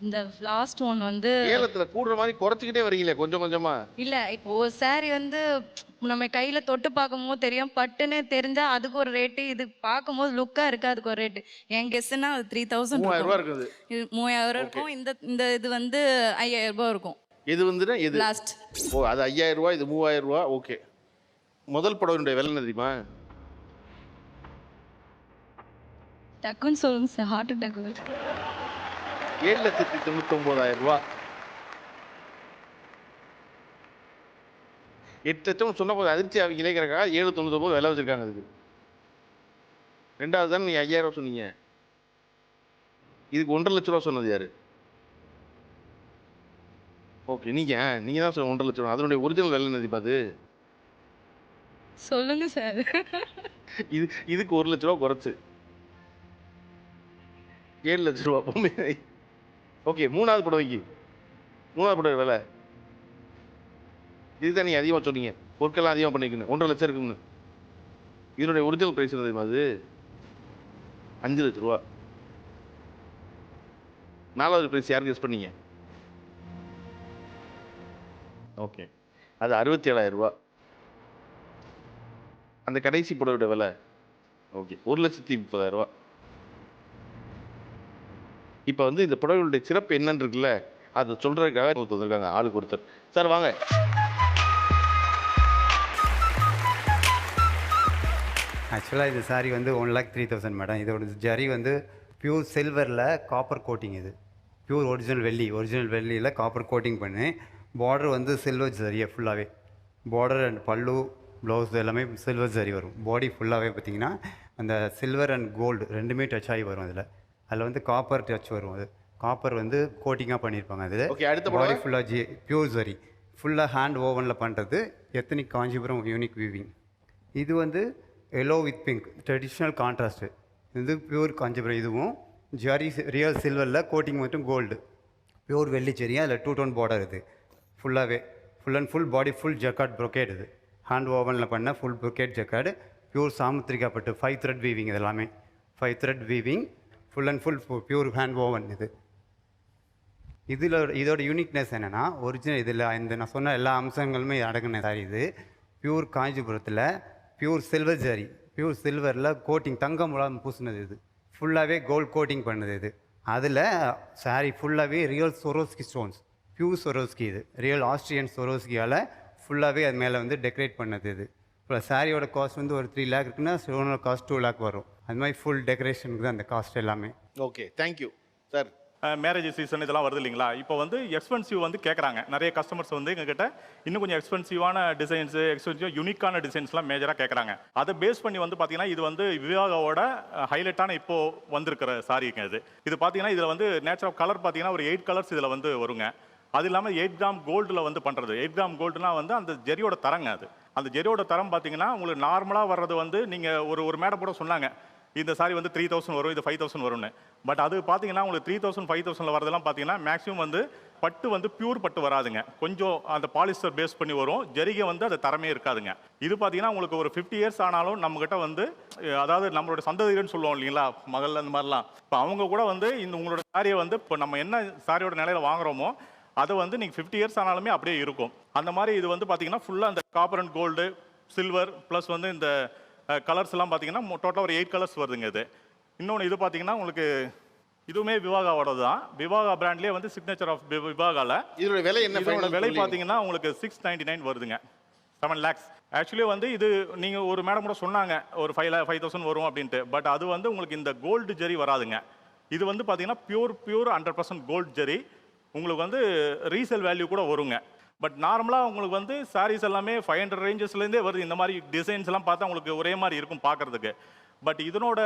இந்த லாஸ்ட் ஒன் வந்து ஏலத்தில் கூடுற மாதிரி குறைச்சிக்கிட்டே வரீங்களே கொஞ்சம் கொஞ்சமா. இல்லை, இப்போ ஒரு சாரி வந்து நம்ம கையில் தொட்டு பார்க்கும்போது தெரியும், பட்டுன்னு தெரிஞ்சால் அதுக்கு ஒரு ரேட்டு, இது பார்க்கும்போது லுக்காக இருக்குது அதுக்கு ஒரு ரேட்டு. என் கெஸ்ஸுன்னா அது 3,000 3000 ரூபா இருக்குது. இது 3000 இருக்கும். இந்த இது வந்து 5,000 ரூபாய் இருக்கும். எது வந்துன்னா எது? லாஸ்ட். ஓ, அது 5000 ரூபா, இது 3000 ரூபா. ஓகே. முதல் புடவையினுடைய விலை என்ன தெரியுமா? டக்குன்னு சொல்லுங்க சார், ஹார்ட் அட்டாக் வருது. 7,99,000 ரூபா. 8 லட்சம் சொன்ன போது அதிர்ச்சி அவங்க கேட்கறக்கா 7,99 விலை வச்சிருக்காங்க அதுக்கு. ரெண்டாவது தானே நீ 5000 ரூபா சொன்னீங்க. இதுக்கு 1,50,000 ரூபா சொன்னது யாரு? ஓகே, நீங்க தான் சொல்ல 1,50,000 ரூபா. அதனுடைய ஒரிஜினல் விலை என்ன தெரியுமா அது? சொல்லுங்க சார். இதுக்கு 1,00,000 ரூபா குறைச்சு 7,00,000 ரூபா. ஓகே, மூணாவது புடவை விலை இதுதான் நீங்க அதிகமாக சொன்னீங்க. பொருட்கள்லாம் அதிகமாக பண்ணிக்கணும், 1,50,000 இருக்குன்னு. இதனுடைய ஒரிஜினல் ப்ரைஸ் என்ன தெரியுமா அது? 5,00,000 ரூபா. நாலாவது ப்ரைஸ் யாருக்கு யூஸ் பண்ணீங்க? ஓகே, அது 67,000 ரூபா. அந்த கடைசி புடவையோட விலை ஓகே 1,30,000 ரூபா. இப்போ வந்து இந்த புடவைகளுடைய சிறப்பு என்னன்னு இருக்குல்ல, அதை சொல்றதுக்காக ஒருத்தர் வந்திருக்காங்க, ஆளுக்கு ஒருத்தர். சார் வாங்க. ஆக்சுவலாக இது சாரி வந்து 1,03,000 மேடம். இதோட ஜரி வந்து பியூர் சில்வரில் காப்பர் கோட்டிங். இது பியூர் ஒரிஜினல் வெள்ளியில் காப்பர் கோட்டிங் பண்ணி பார்டர் வந்து சில்வர் ஜரியை ஃபுல்லாகவே பார்டர் அண்ட் பல்லு ப்ளவுஸ் எல்லாமே சில்வர் ஜரி வரும். பாடி ஃபுல்லாகவே பார்த்திங்கன்னா அந்த சில்வர் அண்ட் கோல்டு ரெண்டுமே டச் ஆகி வரும். அதில் வந்து காப்பர் டச் வரும். அது காப்பர் வந்து கோட்டிங்காக பண்ணியிருப்பாங்க. அதில் பாடி ஃபுல்லாக பியூர் ஜரி ஃபுல்லாக ஹேண்ட் ஓவனில் பண்ணுறது எத்தனிக் காஞ்சிபுரம் யூனிக் வீவிங். இது வந்து yellow with pink traditional contrast. இது பியூர் காஞ்சிபுரம். இதுவும் ஜரி ரியல் சில்வரில் கோட்டிங் மட்டும் கோல்டு பியூர் வெள்ளி ஜரியா. அதில் 2 டோன் பார்டர். இது ஃபுல்லாகவே full and full body full jacquard brocade. இது ஹேண்ட் ஓவனில் பண்ண ஃபுல் ப்ரொக்கேட் ஜக்கார்டு பியூர் சாமுத்திரிகா பட்டு 5 த்ரெட் வீவிங். இது எல்லாமே 5 thread weaving full and full pure hand oven. இதோட யூனிக்னஸ் என்னென்னா ஒரிஜினல் இதில் இந்த நான் சொன்ன எல்லா அம்சங்களுமே அடங்கின சாரி. இது பியூர் காஞ்சிபுரத்தில் பியூர் சில்வர் ஜரி பியூர் சில்வரில் கோட்டிங் தங்கம் மூலம் பூசினது. இது ஃபுல்லாகவே கோல்ட் கோட்டிங் பண்ணுது. இது அதில் சாரி ஃபுல்லாகவே ரியல் சொரோஸ்கி ஸ்டோன்ஸ் பியூர் சொரோஸ்கி. இது ரியல் ஆஸ்ட்ரியன் சொரோஸ்கியால் ஃபுல்லாகவே அது மேலே வந்து டெக்கரேட் பண்ணது. இது இப்போ சாரியோட காஸ்ட் வந்து ஒரு 3 lakh இருக்குன்னா ஸ்டோனோட காஸ்ட் 2 lakh வரும். அது மாதிரி ஃபுல் டெக்கரேஷனுக்கு தான் அந்த காஸ்ட் எல்லாமே. Okay, thank you sir. Marriage season இதெல்லாம் வருது இல்லைங்களா? இப்போ வந்து எக்ஸ்பென்சிவ் வந்து கேட்குறாங்க நிறைய கஸ்டமர்ஸ் வந்து எங்ககிட்ட இன்னும் கொஞ்சம் எக்ஸ்பென்சிவான டிசைன்ஸு எக்ஸ்பென்சிவ் யூனிக்கான டிசைன்ஸ்லாம் மேஜராக கேட்குறாங்க. அதை பேஸ் பண்ணி வந்து பார்த்தீங்கன்னா இது வந்து விவாகாவோட ஹைலைட்டான இப்போது வந்திருக்கிற சாரிங்க. இது பார்த்தீங்கன்னா இதில் வந்து நேச்சர் ஆஃப் கலர் பார்த்தீங்கன்னா ஒரு 8 கலர்ஸ் இதில் வந்து வருங்க. அது இல்லாமல் 8 கிராம் கோல்டில் வந்து பண்ணுறது. 8 கிராம் கோல்டுனா வந்து அந்த ஜெரியோட தரங்க. அந்த ஜெரியோட தரம் பார்த்தீங்கன்னா உங்களுக்கு நார்மலாக வர்றது வந்து நீங்கள் ஒரு மேடம் கூட சொன்னாங்க இந்த சாரி வந்து 3,000 வரும், இது 5,000 வரும்னு. பட் அது பார்த்தீங்கன்னா உங்களுக்கு 3,000 5,000 வரதெல்லாம் பார்த்தீங்கன்னா மேக்ஸிமம் வந்து பட்டு வந்து பியூர் பட்டு வராதுங்க. கொஞ்சம் அந்த பாலிஸ்டர் பேஸ் பண்ணி வரும். ஜரிகை வந்து அது தரமே இருக்காதுங்க. இது பார்த்தீங்கன்னா உங்களுக்கு ஒரு 50 years ஆனாலும் நம்மகிட்ட வந்து அதாவது நம்மளோட சந்ததிகள்னு சொல்லுவோம் இல்லைங்களா, மகள் அந்த மாதிரிலாம். இப்போ அவங்க கூட வந்து இந்த உங்களோட சாரியை வந்து இப்போ நம்ம என்ன சாரியோட நிலையில் வாங்குறோமோ அதை வந்து நீங்கள் 50 years ஆனாலுமே அப்படியே இருக்கும். அந்த மாதிரி இது வந்து பார்த்தீங்கன்னா ஃபுல்லாக அந்த copper and gold silver plus வந்து இந்த கலர்ஸ் எல்லாம் பார்த்தீங்கன்னா டோட்டலாக ஒரு 8 கலர்ஸ் வருதுங்க. இன்னொன்று இது பார்த்தீங்கன்னா உங்களுக்கு இதுவுமே விவாகாவோட தான். விவாகா பிராண்ட்லேயே வந்து சிக்னேச்சர் ஆஃப் விவாகாவில் இதோட விலை என்ன? இதோட விலை பார்த்தீங்கன்னா உங்களுக்கு 699 வருதுங்க. 7 lakhs. ஆக்சுவலி வந்து இது நீங்கள் ஒரு மேடம் கூட சொன்னாங்க ஒரு 5,000 வரும் அப்படின்ட்டு. பட் அது வந்து உங்களுக்கு இந்த கோல்டு ஜெரி வராதுங்க. இது வந்து பார்த்தீங்கன்னா பியூர் 100% கோல்டு ஜெரி. உங்களுக்கு வந்து ரீசேல் வேல்யூ கூட வருங்க. பட் நார்மலாக உங்களுக்கு வந்து சாரீஸ் எல்லாமே 500 ரேஞ்சஸ்லேருந்தே வருது. இந்த மாதிரி டிசைன்ஸ் எல்லாம் பார்த்தா உங்களுக்கு ஒரே மாதிரி இருக்கும் பார்க்கறதுக்கு. பட் இதனோட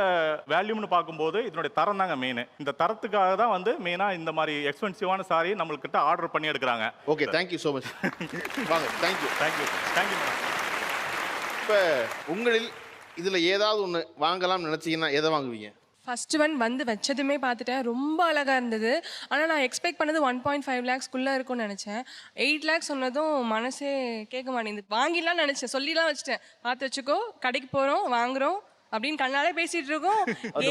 வேல்யூம்னு பார்க்கும்போது இதனுடைய தரம் தாங்க மெயின். இந்த தரத்துக்காக தான் வந்து மெயினாக இந்த மாதிரி எக்ஸ்பென்சிவான சாரி நம்மள்கிட்ட ஆர்டர் பண்ணி எடுக்கிறாங்க. Okay, thank you so much. வாங்க. Thank you madam. இப்போ உங்களில் இதில் ஏதாவது ஒன்று வாங்கலாம்னு நினச்சிங்கன்னா எதை வாங்குவீங்க? ஃபர்ஸ்ட் ஒன் வந்து வச்சதுமே பார்த்துட்டேன், ரொம்ப அழகாக இருந்தது. ஆனால் நான் எக்ஸ்பெக்ட் பண்ணது 1.5 lakhsக்குள்ளே இருக்கும்னு நினச்சேன். 8 lakhs சொன்னதும் மனசே கேட்க மாட்டேங்குது. வாங்கிடலாம்னு நினச்சேன், சொல்லிலாம் வச்சுட்டேன், பார்த்து வச்சுக்கோ கடைக்கு போகிறோம் வாங்குகிறோம் அப்படின்னு கண்ணாலே பேசிகிட்டு இருக்கோம்.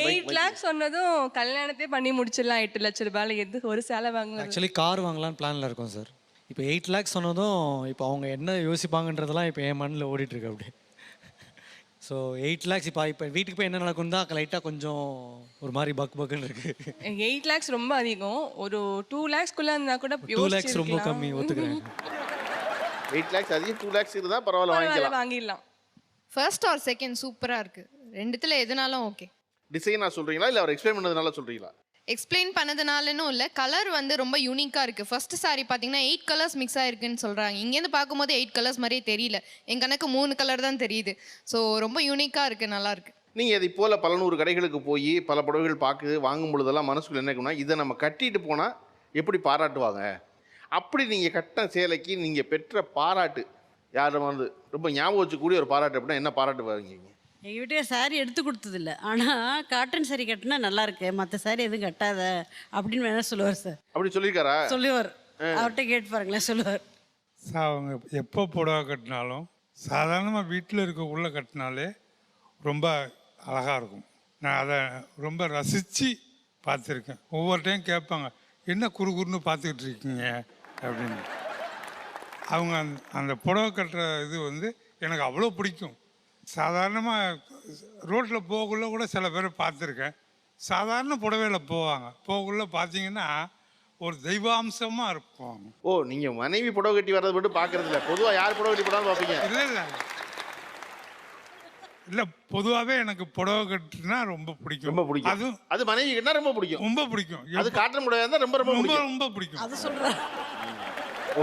8 lakhs சொன்னதும் கல்யாணத்தையே பண்ணி முடிச்சிடலாம் 8 லட்ச ரூபாயில். எது ஒரு சேலை வாங்கலாம். ஆக்சுவலி கார் வாங்கலான்னு பிளானில் இருக்கோம் சார். இப்போ 8 lakhs சொன்னதும் இப்போ அவங்க என்ன யோசிப்பாங்கன்றதெல்லாம் இப்போ என் மண்ணில் ஓடிட்டுருக்கு அப்படியே. ஸோ 8 lakhs இப்போ வீட்டுக்கு போய் என்ன நடக்கும் தான் லைட்டாக கொஞ்சம் ஒரு மாதிரி பக்குன்னு இருக்கு. 8 lakhs ரொம்ப அதிகம். ஒரு 2 lakhsக்குள்ள இருந்தா கூட 2 lakhs ரொம்ப கம்மி, ஒத்துக்கிறேன். 8 lakhs அதிகம், 2 lakhs இருந்தால் பரவாயில்ல வாங்கிடலாம். ஃபர்ஸ்ட் ஆர் செகண்ட் சூப்பராக இருக்குது, ரெண்டுத்தில் எதுனாலும் ஓகே. டிசைனாக சொல்கிறீங்களா இல்லை அவர் எக்ஸ்பிளைன் பண்ணதுனால சொல்கிறீங்களா? எக்ஸ்பிளைன் பண்ணதுனாலனும் இல்லை, கலர் வந்து ரொம்ப யூனிக்காக இருக்குது. ஃபர்ஸ்ட் சாரி பார்த்தீங்கன்னா 8 கலர்ஸ் மிக்ஸ் ஆகிருக்குன்னு சொல்கிறாங்க. இங்கேருந்து பார்க்கும்போது 8 கலர்ஸ் மாதிரியே தெரியல, என் கணக்கு 3 கலர் தான் தெரியுது. ஸோ ரொம்ப யூனிக்காக இருக்குது, நல்லாயிருக்கு. நீங்கள் இதை போல் பல நூறு கடைகளுக்கு போய் பல புடவைகள் பார்க்குது வாங்கும் பொழுதெல்லாம் மனசுக்குள்ள என்ன இருக்குன்னா, இதை நம்ம கட்டிட்டு போனால் எப்படி பாராட்டுவாங்க, அப்படி நீங்கள் கட்டின சேலைக்கு நீங்கள் பெற்ற பாராட்டு யாரும் வந்து ரொம்ப ஞாபகம் வச்சுக்கூடிய ஒரு பாராட்டு அப்படின்னா என்ன பாராட்டு வாங்கிங்க? எங்கள் வீட்டுக்கு சாரி எடுத்து கொடுத்ததில்ல, ஆனால் காட்டன் சாரி கட்டினா நல்லா இருக்கு, மற்ற சாரி எதுவும் கட்டாத அப்படின்னு வேணா சொல்லுவார் சார். அப்படி சொல்லியிருக்காரா? சொல்லுவார், அவர்கிட்ட கேட்டு பாருங்களேன், சொல்லுவார். அவங்க எப்போ புடவை கட்டினாலும் சாதாரணமாக வீட்டில் இருக்க உள்ள கட்டினாலே ரொம்ப அழகாக இருக்கும். நான் அதை ரொம்ப ரசித்து பார்த்துருக்கேன். ஒவ்வொரு டைம் கேட்பாங்க, என்ன குறுகுறுன்னு பார்த்துக்கிட்டு இருக்கீங்க அப்படின்னு. அவங்க அந்த புடவை கட்டுற இது வந்து எனக்கு அவ்வளோ பிடிக்கும். சாதாரணமாக ரோட்டில் போகக்குள்ள கூட சில பேர் பார்த்துருக்கேன், சாதாரண புடவையில் போகக்குள்ள பார்த்தீங்கன்னா ஒரு தெய்வாம்சமாக இருப்பாங்க. ஓ, நீங்கள் மனைவி புடவை கட்டி வர்றது மட்டும் பார்க்கறது இல்லை, பொதுவாக யார் புடவை கட்டி போடாமல் பார்ப்பீங்க? இல்லை இல்லை இல்லை, பொதுவாகவே எனக்கு புடவை கட்டுனா ரொம்ப பிடிக்கும். ரொம்ப பிடிக்கும். அதுவும் அது மனைவி கட்டினா ரொம்ப பிடிக்கும். ரொம்ப பிடிக்கும். அது காட்டன் புடவை இருந்தால் ரொம்ப ரொம்ப ரொம்ப பிடிக்கும். ரொம்ப பிடிக்கும். அது சொல்கிறேன்.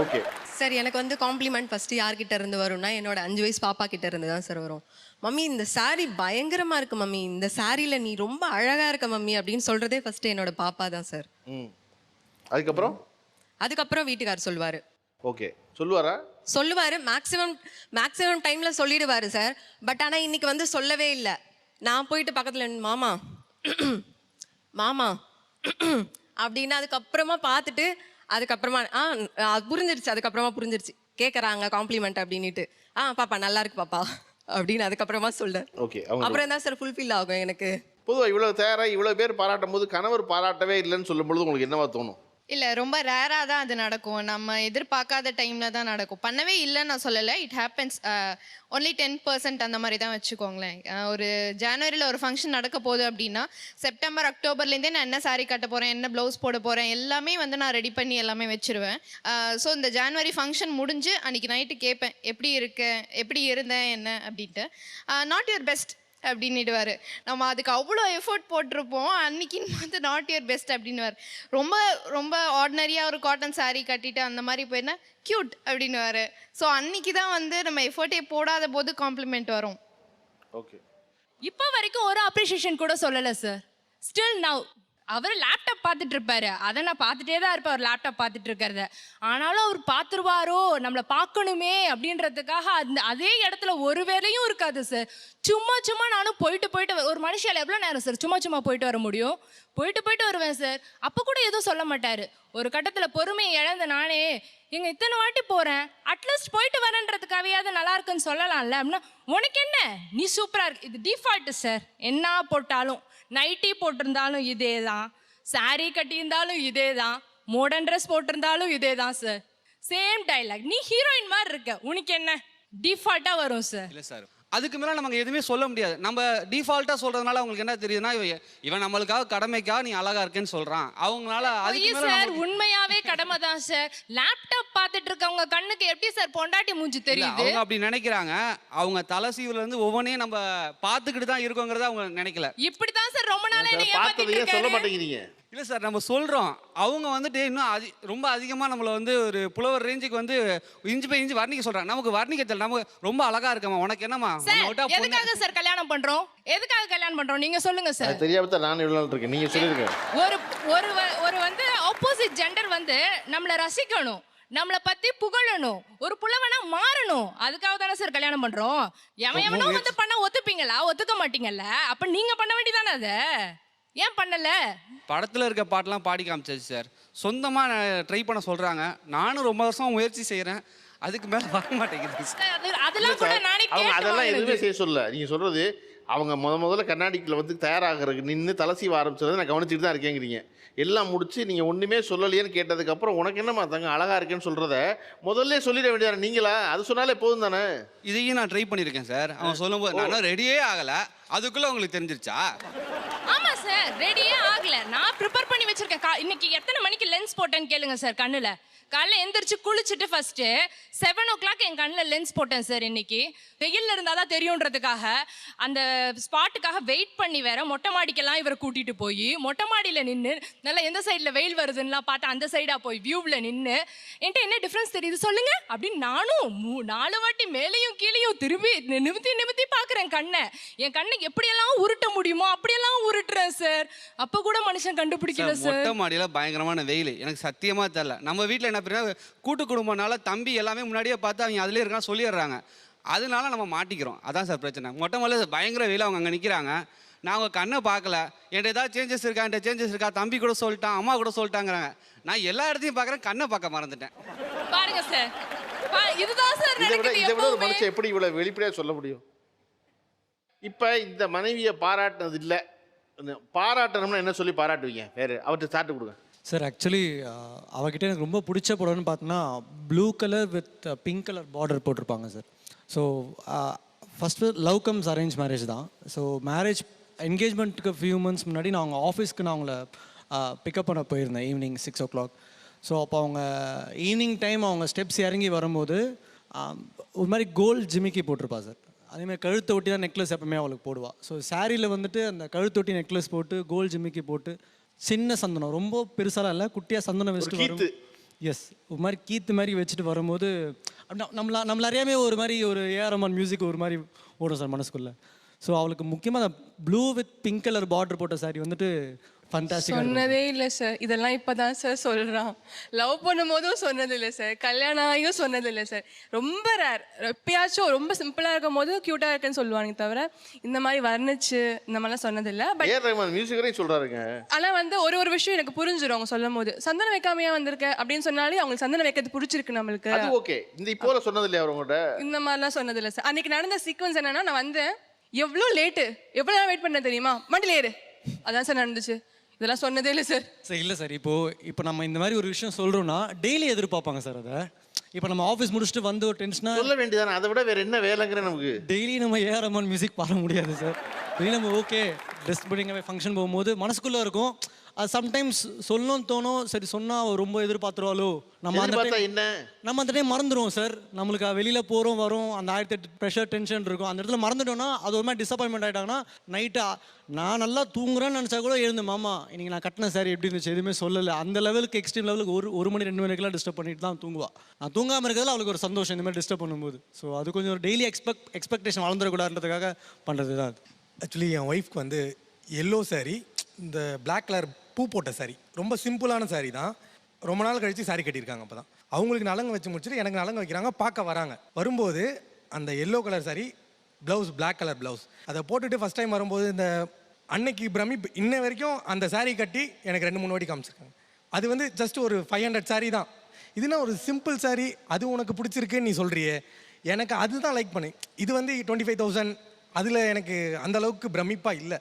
ஓகே சார், எனக்கு வந்து காம்ப்ளிமெண்ட் ஃபஸ்ட்டு யார்கிட்ட இருந்து வரும்னா என்னோட 5 வயசு பாப்பா கிட்ட இருந்து தான் சார் வரும். மம்மி இந்த சாரீ பயங்கரமாக இருக்கு மம்மி, இந்த சாரியில் நீ ரொம்ப அழகாக இருக்க மம்மி அப்படின்னு சொல்கிறதே ஃபஸ்ட்டு என்னோட பாப்பா தான் சார். அதுக்கப்புறம் வீட்டுக்கார் சொல்லுவார். ஓகே, சொல்லுவாரா? சொல்லுவார், மேக்ஸிமம் டைமில் சொல்லிடுவார் சார். பட் ஆனால் இன்னைக்கு வந்து சொல்லவே இல்லை. நான் போயிட்டு பக்கத்தில் மாமா மாமா அப்படின்னு அதுக்கப்புறமா பார்த்துட்டு அதுக்கப்புறமா புரிஞ்சிருச்சு, அதுக்கப்புறமா புரிஞ்சிருச்சு கேட்குறாங்க காம்ப்ளிமெண்ட் அப்படின்ட்டு. பாப்பா நல்லா இருக்கு பாப்பா அப்படின்னு அதுக்கப்புறமா சொல்ல. ஓகே, அப்புறம் தான் சார் ஃபுல்ஃபில் ஆகும் எனக்கு. பொதுவாக இவ்வளோ தயாராக இவ்வளோ பேர் பாராட்டும் போது கணவர் பாராட்டவே இல்லைன்னு சொல்லும் பொழுது உங்களுக்கு என்னவா தோணும்? இல்லை, ரொம்ப ரேராக தான் அது நடக்கும், நம்ம எதிர்பார்க்காத டைமில் தான் நடக்கும். பண்ணவே இல்லைன்னு நான் சொல்லலை, இட் ஹேப்பன்ஸ். ஒன்லி 10% அந்த மாதிரி தான் வச்சுக்கோங்களேன். ஒரு ஜனவரியில் ஒரு ஃபங்க்ஷன் நடக்க போகுது அப்படின்னா செப்டம்பர் அக்டோபர்லேருந்தே நான் என்ன சாரீ கட்ட போகிறேன், என்ன ப்ளவுஸ் போட போகிறேன் எல்லாமே வந்து நான் ரெடி பண்ணி எல்லாமே வச்சுருவேன். ஸோ இந்த ஜனவரி ஃபங்க்ஷன் முடிஞ்சு அன்றைக்கி நைட்டு கேட்பேன், எப்படி இருக்கேன், எப்படி இருந்தேன் என்ன அப்படின்ட்டு. நாட் யுவர் பெஸ்ட் அப்படின்னுடுவார். நம்ம அதுக்கு அவ்வளோ எஃபோர்ட் போட்டிருப்போம், அன்னைக்குன்னு பார்த்து நாட் யுவர் பெஸ்ட் அப்படின்னுவார். ரொம்ப ரொம்ப ஆர்டினரியாக ஒரு காட்டன் சாரீ கட்டிட்டு அந்த மாதிரி போயிருந்தா க்யூட் அப்படின்னுவார். ஸோ அன்னைக்கு தான் வந்து நம்ம எஃபோர்ட்டே போடாத போது காம்ப்ளிமெண்ட் வரும். ஓகே, இப்போ வரைக்கும் ஒரு அப்ரிஷியேஷன் கூட சொல்லலை சார். ஸ்டில் நவ் அவர் லேப்டாப் பார்த்துட்டு இருப்பாரு, அதை நான் பார்த்துட்டே தான் இருப்பேன் அவர் லேப்டாப் பார்த்துட்டு இருக்கிறத. ஆனாலும் அவர் பார்த்துருவாரோ நம்மளை பார்க்கணுமே அப்படின்றதுக்காக அதே இடத்துல ஒரு வேலையும் இருக்காது சார். சும்மா நானும் போயிட்டு ஒரு மனுஷால் எவ்வளோ நேரம் சார் சும்மா போயிட்டு வர முடியும்? போயிட்டு வருவேன் சார். அப்போ கூட எதுவும் சொல்ல மாட்டார். ஒரு கட்டத்தில் பொறுமையை இழந்த நானே எங்கள் இத்தனை வாட்டி போகிறேன், அட்லீஸ்ட் போயிட்டு வரேன்றதுக்காகவே நல்லா இருக்குன்னு சொல்லலாம்ல அப்படின்னா, உனக்கு என்ன நீ சூப்பராக இருக்கு, இது டிஃபால்ட்டு சார். என்ன போட்டாலும் நைட்டி போட்டிருந்தாலும் இதே தான், சாரீ கட்டியிருந்தாலும் இதே தான், மாடர்ன் ட்ரெஸ் போட்டிருந்தாலும் இதே தான் சார். சேம் டைலாக், நீ ஹீரோயின் மாதிரி இருக்க, உனக்கு என்ன டிஃபால்ட்டாக வரும் சார். இல்லை சார், அதுக்கு மேலே நமக்கு எதுவுமே சொல்ல முடியாது. நம்ம டிஃபால்ட்டாக சொல்கிறதுனால அவங்களுக்கு என்ன தெரியுதுன்னா, இவன் நம்மளுக்காக கடமைக்காக நீ அழகா இருக்கேன்னு சொல்கிறான். அவங்களால சார் உண்மையாவே கடமை தான் சார். லேப்டாப் பார்த்துட்டு இருக்கவங்க கண்ணுக்கு எப்படி சார் பொண்டாட்டி மூஞ்சி தெரியுது? அவங்க அப்படி நினைக்கிறாங்க. அவங்க தலை சீவுல இருந்து ஒவ்வொன்றையும் நம்ம பார்த்துக்கிட்டு தான் இருக்கோங்கிறத அவங்க நினைக்கல. இப்படி தான் சார் ரொம்ப நாளா என்ன பார்த்ததையே சொல்ல மாட்டேங்கிறீங்க. இல்லை சார், நம்ம சொல்கிறோம், அவங்க வந்துட்டு இன்னும் ரொம்ப அதிகமாக நம்மளை வந்து ஒரு புலவர் ரேஞ்சுக்கு வந்து இஞ்சி பை இஞ்சி வர்ணிக்க சொல்கிறாங்க. நமக்கு வர்ணிக்க தெரியல, நமக்கு ரொம்ப அழகா இருக்கமா, உனக்கு என்னமா? எதுக்காக சார் கல்யாணம் பண்றோம்? நீங்க சொல்லுங்க சார். தெரியாம தான் நான் இவ்வளவு நாள் இருக்கேன், நீங்க சொல்லுங்க. ஒரு வந்து ஆப்போசிட் ஜெண்டர் வந்து நம்மளை ரசிக்கணும், நம்மளை பத்தி புகழணும், ஒரு புலவனா மாறணும். அதுக்காக தானே சார் கல்யாணம் பண்றோம். எவனோ வந்து பண்ண ஒத்துப்பீங்களா? ஒத்துக்க மாட்டீங்கல்ல? அப்ப நீங்க பண்ண வேண்டியதானே அதை? ஏன் பண்ணல? படத்தில் இருக்க பாட்டெல்லாம் பாடி காமிச்சாச்சு சார். சொந்தமாக ட்ரை பண்ண சொல்கிறாங்க. நானும் ரொம்ப வருஷம் முயற்சி செய்கிறேன், அதுக்கு மேலே வர மாட்டேங்குது. அதெல்லாம் கூட நானே அவங்க அதெல்லாம் எதுவுமே செய்ய சொல்ல. நீங்கள் சொல்கிறது அவங்க முதல்ல கண்ணாடிக்குள்ள வந்து தயாராகிறதுக்கு நின்று தலை சீவ ஆரம்பிச்சதை நான் கவனிச்சுட்டு தான் இருக்கேங்கிறீங்க. எல்லாம் முடிச்சு நீங்கள் ஒன்றுமே சொல்லலையேன்னு கேட்டதுக்கப்புறம் உனக்கு என்னம்மா தங்க அழகாக இருக்கேன்னு சொல்கிறத முதல்ல சொல்லிட வேண்டியதானே நீங்களா? அது சொன்னாலே போதும் தானே? இதையும் நான் ட்ரை பண்ணியிருக்கேன் சார். அவன் சொல்லும்போது நான் ரெடியே ஆகலை, அதுக்குள்ளே உங்களுக்கு தெரிஞ்சிருச்சா? ஆமா சார், ரெடியே ஆகல. நான் ப்ரிப்பேர் பண்ணி வச்சிருக்கேன். இன்னைக்கு எத்தனை மணிக்கு லென்ஸ் போட்டேன்னு கேளுங்க சார். கண்ணுல காலைல எந்திரிச்சு குளிச்சுட்டு ஃபர்ஸ்ட் 7 o'clock என் கண்ணில் லென்ஸ் போட்டேன் சார். இன்னைக்கு வெயில்ல இருந்தாதான் தெரியுன்றதுக்காக அந்த ஸ்பாட்டுக்காக வெயிட் பண்ணி வேற மொட்டை மாடிக்கெல்லாம் இவரை கூட்டிட்டு போய் மொட்டை மாடியில் நின்று நல்லா எந்த சைடில் வெயில் வருதுன்னா பார்த்து அந்த சைடாக போய் வியூவில் நின்று என்கிட்ட என்ன டிஃப்ரென்ஸ் தெரியுது சொல்லுங்க அப்படின்னு நானும் 4 வாட்டி மேலேயும் கீழேயும் திரும்பி நிமித்தி பார்க்குறேன் கண்ணை. என் கண்ணை எப்படியெல்லாம் உருட்ட முடியுமோ அப்படியெல்லாம் உருட்டுறேன் சார். அப்போ கூட மனுஷன் கண்டுபிடிக்கல சார். மொட்டை மாடியில் பயங்கரமான வெயில், எனக்கு சத்தியமாக தெரியல. நம்ம வீட்டில் என்ன கூட்டு குடும்பம்னால தம்பி எல்லாமே முன்னாடியே பார்த்து அவங்க அதுலேயே இருக்கான்னு சொல்லிடுறாங்க. அதனால நம்ம மாட்டிக்கிறோம். அதான் சார் பிரச்சனை. மொட்டை மாடியில் பயங்கர வெயில், அவங்க அங்கே நிற்கிறாங்க. நான் அவங்க கண்ணை பார்க்கல. என்கிட்ட ஏதாவது சேஞ்சஸ் இருக்கா, என்கிட்ட சேஞ்சஸ் இருக்கா, தம்பி கூட சொல்லிட்டான், அம்மா கூட சொல்லிட்டாங்கிறாங்க. நான் எல்லா இடத்தையும் பார்க்குறேன், கண்ணை பார்க்க மறந்துட்டேன். பாருங்க சார், இதுதான் சார் நடக்குது. இதை விட ஒரு மனுஷன் எப்படி இவ்வளோ வெளிப்படையாக சொல்ல முடியும்? இப்போ இந்த மனைவியை பாராட்டினது இல்லை, பாராட்டணும்னா என்ன சொல்லி பாராட்டுவீங்க? வேறு அவர்கிட்ட ஸ்டார்ட் கொடுங்க சார். ஆக்சுவலி அவகிட்ட எனக்கு ரொம்ப பிடிச்ச படம்னு பார்த்தோன்னா blue colour with pink colour border போட்டிருப்பாங்க sir. So first love comes arrange marriage தான். ஸோ மேரேஜ் என்கேஜ்மெண்ட்டுக்கு ஃபியூ மந்த்ஸ் முன்னாடி நான் அவங்க ஆஃபீஸ்க்கு நான் அவங்கள பிக்கப் பண்ண போயிருந்தேன் ஈவினிங் 6 o'clock. ஸோ அப்போ அவங்க ஈவினிங் டைம் அவங்க ஸ்டெப்ஸ் இறங்கி வரும்போது ஒரு மாதிரி கோல்டு ஜிமிக்கி போட்டிருப்பா சார். அதேமாதிரி கழுத்தை ஒட்டி தான் நெக்லஸ் எப்பவுமே அவளுக்கு போடுவாள். ஸோ சாரியில் வந்துட்டு அந்த கழுத்தொட்டி நெக்லஸ் போட்டு கோல்டு ஜிமிக்கி போட்டு சின்ன சந்தனம், ரொம்ப பெருசாலாம் இல்லை, குட்டியாக சந்தனம் வச்சுட்டு வரும். எஸ், ஒரு மாதிரி கீத்து மாதிரி வச்சுட்டு வரும்போது நம்மள அறியாமே ஒரு மாதிரி ஒரு ஏஆர் மியூசிக் ஒரு மாதிரி ஓடும் சார் மனசுக்குள்ளே. ஸோ அவளுக்கு முக்கியமாக அந்த blue with pink colour border போட்ட சாரி வந்துட்டு ஃபண்டாஸ்டிக்காக சொன்னதே இல்லை சார். இதெல்லாம் இப்போ தான் சார் சொல்கிறான். லவ் பண்ணும்போதும் சொன்னதில்லை சார், கல்யாணம் ஆகியும் சொன்னதில்லை சார். ரொம்ப ரேர், எப்பயாச்சும் ரொம்ப சிம்பிளாக இருக்கும் போது க்யூட்டாக இருக்குன்னு சொல்லுவாங்க தவிர இந்த மாதிரி வர்ணிச்சு இந்த மாதிரிலாம் சொன்னதில்லை. பட் மியூசிக் வரையும் சொல்கிறாருங்க. ஆனால் வந்து ஒரு விஷயம் எனக்கு புரிஞ்சிடும் அவங்க சொல்லும் போது. சந்தனம் வைக்காமையா வந்திருக்க அப்படின்னு சொன்னாலே அவங்களுக்கு சந்தனம் வைக்கிறது பிடிச்சிருக்கு நம்மளுக்கு. அது ஓகே. இந்த இப்போ சொன்னதில்லையா அவங்கள்ட்ட? இந்த மாதிரிலாம் சொன்னதில்லை சார். அன்னைக்கு நடந்த சீக்வன்ஸ் என்னன்னா, நான் வந்தேன், எவ்வளோ லேட்டு, எவ்வளோ நேரம் வெயிட் பண்ண தெரியுமா, மண்டியில் ஏறு, அதான் சார் நடந்துச்சு. இதெல்லாம் சொன்னதே இல்லை சார். சார் இல்லை சார், இப்போ நம்ம இந்த மாதிரி ஒரு விஷயம் சொல்கிறோன்னா டெய்லி எதிர்பார்ப்பாங்க சார். அதை இப்போ நம்ம ஆஃபீஸ் முடிச்சுட்டு வந்து ஒரு டென்ஷனாக சொல்ல வேண்டியதானே, அதை விட வேறு என்ன வேலைங்கிற நமக்கு. டெய்லி நம்ம ஏஆர் மியூசிக் பாட முடியாது சார். டெய்லி நம்ம ஓகே ட்ரெஸ் பண்ணிங்க ஃபங்க்ஷன் போகும்போது மனசுக்குள்ளே இருக்கும். அது சம்டைம்ஸ் சொல்லணும்னு தோணும். சரி சொன்னால் ரொம்ப எதிர்பார்த்துருவாளோ, நம்ம அந்த டைம் மறந்துடுவோம் சார். நம்மளுக்கு வெளியில் போகிறோம் வரோம், அந்த 1008 ப்ரெஷர் டென்ஷன் இருக்கும். அந்த இடத்துல மறந்துட்டோன்னா அது ஒரு மாதிரி டிசப்பாயின்மெண்ட் ஆகிட்டாங்கன்னா நைட்டு நான் நல்லா தூங்குறேன்னு நினச்சா கூட எழுந்து மாமா இன்னைக்கு நான் கட்டின சாரி எப்படி இருந்துச்சு எதுவுமே சொல்லலை. அந்த லெவலுக்கு எக்ஸ்ட்ரீம் லெவலுக்கு ஒரு மணி 2 மணிக்கெல்லாம் டிஸ்டர்ப் பண்ணிட்டு தான் தூங்குவா. நான் தூங்காமல் இருக்கிறதுல அவளுக்கு ஒரு சந்தோஷம் இந்த மாதிரி டிஸ்டர்ப் பண்ணும்போது. ஸோ அது கொஞ்சம் ஒரு டெய்லி எக்ஸ்பெக்டேஷன் வளர்ந்துடக்கூடாதுன்றதுக்காக பண்ணுறது தான் அது. ஆக்சுவலி என் ஒய்ஃப்க்கு வந்து எல்லோ சாரி, இந்த பிளாக் கலர் பூ போட்ட சாரி, ரொம்ப சிம்பிளான சாரி தான். ரொம்ப நாள் கழித்து சாரி கட்டியிருக்காங்க. அப்போ தான் அவங்களுக்கு நலங்கு வச்சு முடிச்சுட்டு எனக்கு நலங்கு வைக்கிறாங்க. பார்க்க வராங்க. வரும்போது அந்த yellow colour sari, blouse black colour blouse, அதை போட்டுட்டு ஃபஸ்ட் டைம் வரும்போது இந்த அன்னைக்கு பிரமிப்பு இன்ன வரைக்கும் அந்த சாரி கட்டி எனக்கு 2-3 வாட்டி காமிச்சிருக்காங்க. அது வந்து ஜஸ்ட் ஒரு 500 சாரி தான். இதுனா ஒரு சிம்பிள் சாரி, அது உனக்கு பிடிச்சிருக்குன்னு நீ சொல்கிறியே, எனக்கு அதுதான் லைக் பண்ணி. இது வந்து 25,000, அதில் எனக்கு அந்தளவுக்கு பிரமிப்பாக இல்லை.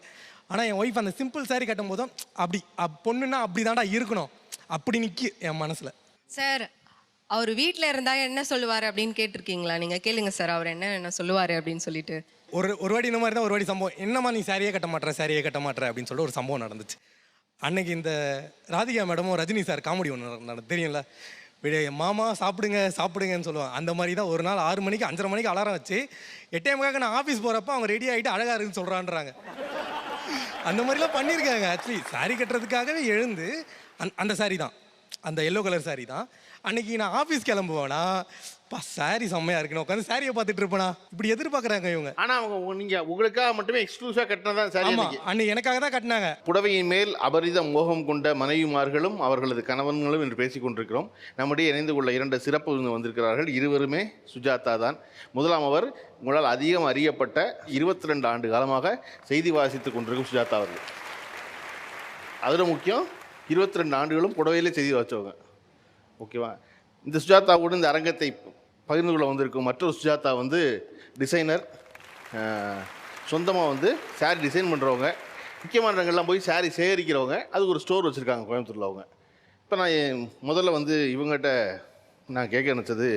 ஆனால் என் ஒய்ஃப் அந்த சிம்பிள் சாரி கட்டும் போதும் அப்படி பொண்ணுன்னா அப்படி தாண்டா இருக்கணும், அப்படி நிற்கி என் மனசில். சார், அவர் வீட்டில் இருந்தால் என்ன சொல்லுவார் அப்படின்னு கேட்டிருக்கீங்களா? நீங்கள் கேளுங்க சார், அவர் என்ன சொல்லுவார் அப்படின்னு சொல்லிட்டு. ஒரு வாட்டி இந்த மாதிரி தான் ஒரு வாட்டி சம்பவம். என்னம்மா நீ சாரியே கட்ட மாட்டேற அப்படின்னு சொல்லிட்டு ஒரு சம்பவம் நடந்துச்சு. அன்னைக்கு இந்த ராதிகா மேடமும் ரஜினி சார் காமெடி ஒன்று தெரியும்ல, மாமா சாப்பிடுங்கன்னு சொல்லுவாங்க. அந்த மாதிரி தான் ஒரு நாள் 6 மணிக்கு 5:30 மணிக்கு அலாரம் வச்சு 8:00 நான் ஆஃபீஸ் போகிறப்ப அவங்க ரெடி ஆகிட்டு அழகாக இருக்குன்னு சொல்கிறான்றாங்க. அந்த மாதிரிலாம் பண்ணியிருக்காங்க. ஆக்சுவலி சாரி கட்டுறதுக்காகவே எழுந்து அந்த சாரி தான், அந்த எல்லோ கலர் சாரி தான். அன்னைக்கு நான் ஆஃபீஸ் கிளம்புவேனா, சாரி செம்மையாக இருக்குன்னு உட்காந்து சாரியை பார்த்துட்டு இருப்பேனா, இப்படி எதிர்பார்க்குறாங்க இவங்க. ஆனால் அவங்க நீங்கள் உங்களுக்காக மட்டுமே எக்ஸ்க்ளூசிவாக கட்டினதான் சாரி. அன்னைக்கு எனக்காக தான் கட்டினாங்க. புடவையின் மேல் அபரித மோகம் கொண்ட மனைவிமார்களும் அவர்களது கணவன்களும் என்று பேசிக் கொண்டிருக்கிறோம். நம்முடைய இணைந்து கொள்ள 2 சிறப்பு வந்திருக்கிறார்கள். இருவருமே சுஜாதா தான். முதலாம் அவர் உங்களால் அதிகம் அறியப்பட்ட 22 ஆண்டு காலமாக செய்தி வாசித்து கொண்டிருக்கும் சுஜாதா அவர்கள். அதில் முக்கியம் 22 ஆண்டுகளும் புடவையிலே செய்தி வாசித்தவங்க. ஓகேவா? இந்த சுஜாதாவோடு இந்த அரங்கத்தை பகிர்ந்து கொள்ள வந்திருக்கும் மற்றொரு சுஜாதா வந்து டிசைனர், சொந்தமாக வந்து saree டிசைன் பண்ணுறவங்க, முக்கியமான இடங்கள்லாம் போய் saree சேகரிக்கிறவங்க, அதுக்கு ஒரு ஸ்டோர் வச்சுருக்காங்க கோயம்புத்தூரில் அவங்க. இப்போ நான் முதல்ல வந்து இவங்ககிட்ட நான் கேட்க நினச்சது,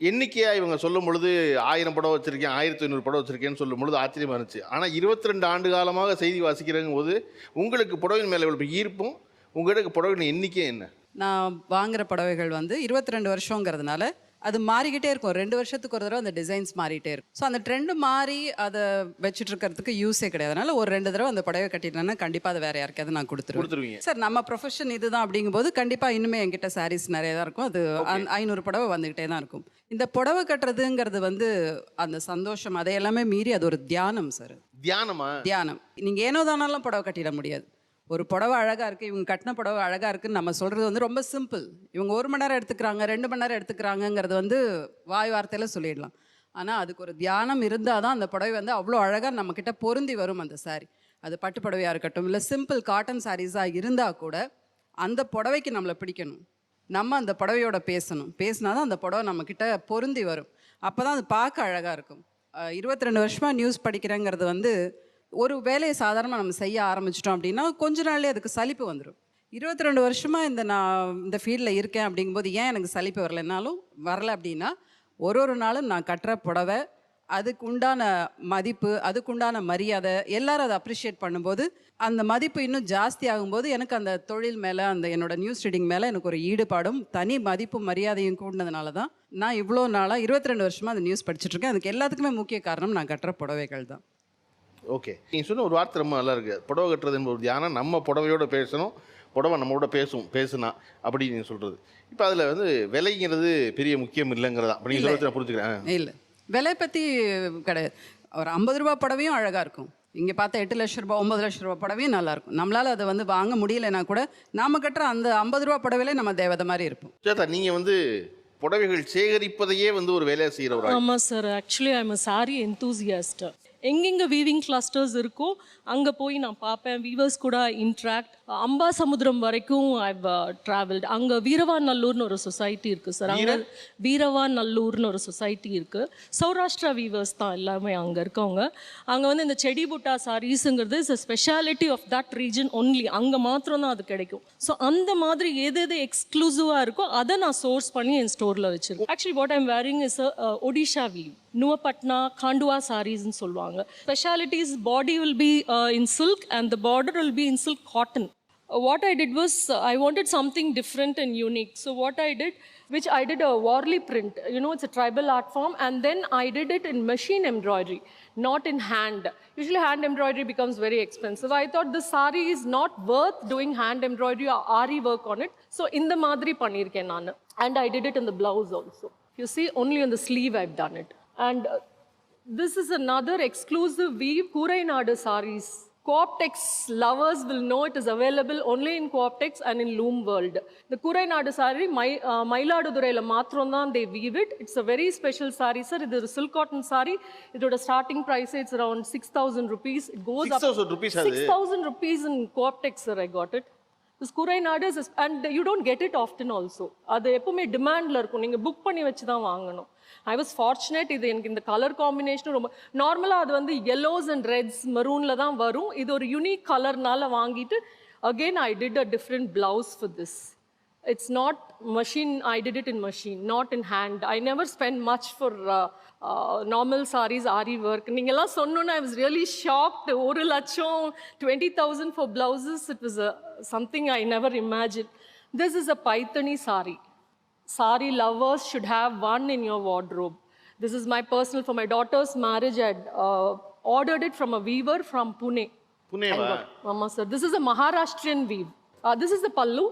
எண்ணிக்கையாக இவங்க சொல்லும் பொழுது 1000 புடவை வச்சுருக்கேன், 1500 புடவை வச்சுருக்கேன்னு சொல்லும் பொழுது ஆச்சரியமாக இருந்துச்சு. ஆனால் 22 ஆண்டு காலமாக செய்தி வாசிக்கிறங்கும் போது உங்களுக்கு புடவையின் மேலே இவ்வளோ ஈர்ப்பும், உங்கள்கிட்ட புடவைகளின் எண்ணிக்கை என்ன? நான் வாங்குகிற புடவைகள் வந்து 22 வருஷங்கிறதுனால அது மாறிக்கிட்டே இருக்கும். 2 வருஷத்துக்கு ஒரு தடவை அந்த டிசைன்ஸ் மாறிட்டே இருக்கும். ஸோ அந்த ட்ரெண்டு மாறி அதை வச்சுட்டு இருக்கிறதுக்கு யூஸே கிடையாது. அதனால ஒரு 2 தடவை அந்த புடவை கட்டிட்டேன்னா கண்டிப்பாக அதை வேறு யாருக்காவது நான் கொடுத்துருவேன். சார் நம்ம ப்ரொஃபஷன் இதுதான் அப்படிங்கும்போது கண்டிப்பாக இன்னுமே என்கிட்ட சாரீஸ் நிறைய தான் இருக்கும். அது 500 புடவை வந்துக்கிட்டே தான் இருக்கும். இந்த புடவை கட்டுறதுங்கிறது வந்து அந்த சந்தோஷம் அதை எல்லாமே மீறி அது ஒரு தியானம் சார். தியானமா? தியானம். நீங்கள் ஏனோ தானாலும் புடவை கட்டிட முடியாது. ஒரு புடவை அழகாக இருக்குது, இவங்க கட்டின புடவை அழகாக இருக்குதுன்னு நம்ம சொல்கிறது வந்து ரொம்ப சிம்பிள். இவங்க 1 மணி நேரம் எடுத்துக்கிறாங்க, 2 மணி நேரம் எடுத்துக்கிறாங்கங்கிறது வந்து வாய் வார்த்தையில் சொல்லிடலாம். ஆனால் அதுக்கு ஒரு தியானம் இருந்தால் தான் அந்த புடவை வந்து அவ்வளோ அழகாக நம்மக்கிட்ட பொருந்தி வரும். அந்த சாரீ அது பட்டு புடவையாக இருக்கட்டும், இல்லை சிம்பிள் காட்டன் சாரீஸாக இருந்தால் கூட அந்த புடவைக்கு நம்மளை பிடிக்கணும். நம்ம அந்த புடவையோட பேசினா தான் அந்த புடவை நம்மக்கிட்ட பொருந்தி வரும். அப்போ தான் அது பார்க்க அழகாக இருக்கும். 22 வருஷமாக நியூஸ் படிக்கிறேங்கிறது வந்து ஒரு வேலையை சாதாரணமாக நம்ம செய்ய ஆரம்பிச்சிட்டோம் அப்படின்னா கொஞ்ச நாள்லேயே அதுக்கு சலிப்பு வந்துடும். 22 வருஷமாக நான் இந்த ஃபீல்டில் இருக்கேன் அப்படிங்கும்போது ஏன் எனக்கு சலிப்பு வரல அப்படின்னா ஒரு நாளும் நான் கட்டுற புடவை, அதுக்கு உண்டான மதிப்பு, அதுக்கு உண்டான மரியாதை, எல்லாரும் அதை அப்ரிஷியேட் பண்ணும்போது அந்த மதிப்பு இன்னும் ஜாஸ்தி ஆகும்போது எனக்கு அந்த தொழில் மேலே, அந்த என்னோடய நியூஸ் ரீடிங் மேலே எனக்கு ஒரு ஈடுபாடும் தனி மதிப்பும் மரியாதையும் கூடினதுனால தான் நான் இவ்வளோ நாளாக 22 வருஷமாக அந்த நியூஸ் படிச்சுட்ருக்கேன். அதுக்கு எல்லாத்துக்குமே முக்கிய காரணம் நான் கட்டுற புடவைகள் தான். ஓகே, நீங்கள் சொன்ன ஒரு வார்த்தை ரொம்ப நல்லா இருக்குது. புடவை கட்டுறது என்பது ஒரு தியானம். நம்ம புடவையோட பேசணும், புடவை நம்மளோட பேசுனா அப்படி நீங்கள் சொல்கிறது. இப்போ அதில் வந்து விலைங்கிறது பெரிய முக்கியம் இல்லைங்கிறதா அப்படி நீங்கள் சொல்ல புரிஞ்சுக்கிறேன். இல்லை, விலை பற்றி கிடையாது. ஒரு 50 ரூபா புடவையும் அழகாக இருக்கும். இங்கே பார்த்தா 8 லட்ச ரூபா 9 லட்ச ரூபா புடவையும் நல்லாயிருக்கும். நம்மளால் அதை வந்து வாங்க முடியலைன்னா கூட நாம் கட்டுற அந்த 50 ரூபா புடவையிலே நம்ம தேவதை மாதிரி இருப்போம். சேதா, நீங்கள் வந்து புடவைகள் சேகரிப்பதையே வந்து ஒரு வேலையை செய்கிறவரா? ஆமாம் sir, actually I am a sorry enthusiast. எங்கெங்கே வீவிங் கிளஸ்டர்ஸ் இருக்கோ அங்கே போய் நான் பார்ப்பேன், வீவர்ஸ் கூட இன்ட்ராக்ட். அம்பாசமுத்திரம் வரைக்கும் ஐவ் ட்ராவல்டு. அங்கே வீரவாநல்லூர்னு ஒரு சொசைட்டி இருக்குது சார். அங்கே வீரவாநல்லூர்னு ஒரு சொசைட்டி இருக்குது. சௌராஷ்டிரா வீவர்ஸ் தான் எல்லாமே அங்கே இருக்கவங்க. அங்கே வந்து இந்த செடி புட்டா சாரீஸுங்கிறது is a speciality of that region only. அங்கே மாத்திரம் தான் அது கிடைக்கும். ஸோ அந்த மாதிரி எது எக்ஸ்க்ளூசிவாக இருக்கோ அதை நான் சோர்ஸ் பண்ணி என் ஸ்டோரில் வச்சுருக்கேன். Actually what I'm wearing is Odisha weave, Nuapatna Khandua சாரீஸ்ன்னு சொல்லுவாங்க. Specialities body will be in silk and the border will be in silk cotton. What I did was I wanted something different and unique. So what I did, which I did a Warli print, you know, it's a tribal art form, and then I did it in machine embroidery, not in hand. Usually hand embroidery becomes very expensive. I thought the saree is not worth doing hand embroidery or ari work on it. So in the madri pannirken naan, and I did it in the blouse also. You see, only on the sleeve I've done it. And this is another exclusive weave, Kurainadu sarees. Cooptex lovers will know it is available only in Cooptex and in Loom World. The Kurainadu saree, Mayiladuthurai matram dhaan they weave it. It's a very special saree, sir. It is a silk cotton saree. Its starting price it's around 6,000 rupees. It goes 6,000 rupees. 6,000 rupees in Cooptex, sir. I got it. This Kurainadu is, and you don't get it often also. அது எப்பவுமே டிமாண்டில் இருக்கும். நீங்கள் book பண்ணி வச்சு தான் வாங்கணும். I was fortunate. இது எனக்கு இந்த கலர் காம்பினேஷனும் ரொம்ப நார்மலாக அது வந்து yellows and reds மெரூனில் தான் வரும். இது ஒரு யூனிக் கலர்னால வாங்கிட்டு again I did a different blouse for this. It's not machine, I did it in machine, not in hand. I never spent much for normal sarees, ari work. Ningala sonnona, I was really shocked. 1 lakham, 20,000 for blouses. It was something I never imagined. This is a Paithani saree. Saree lovers should have one in your wardrobe. This is my personal, for my daughter's marriage, I had ordered it from a weaver from Pune. Pune, Mama sir, this is a Maharashtrian weave. This is the pallu.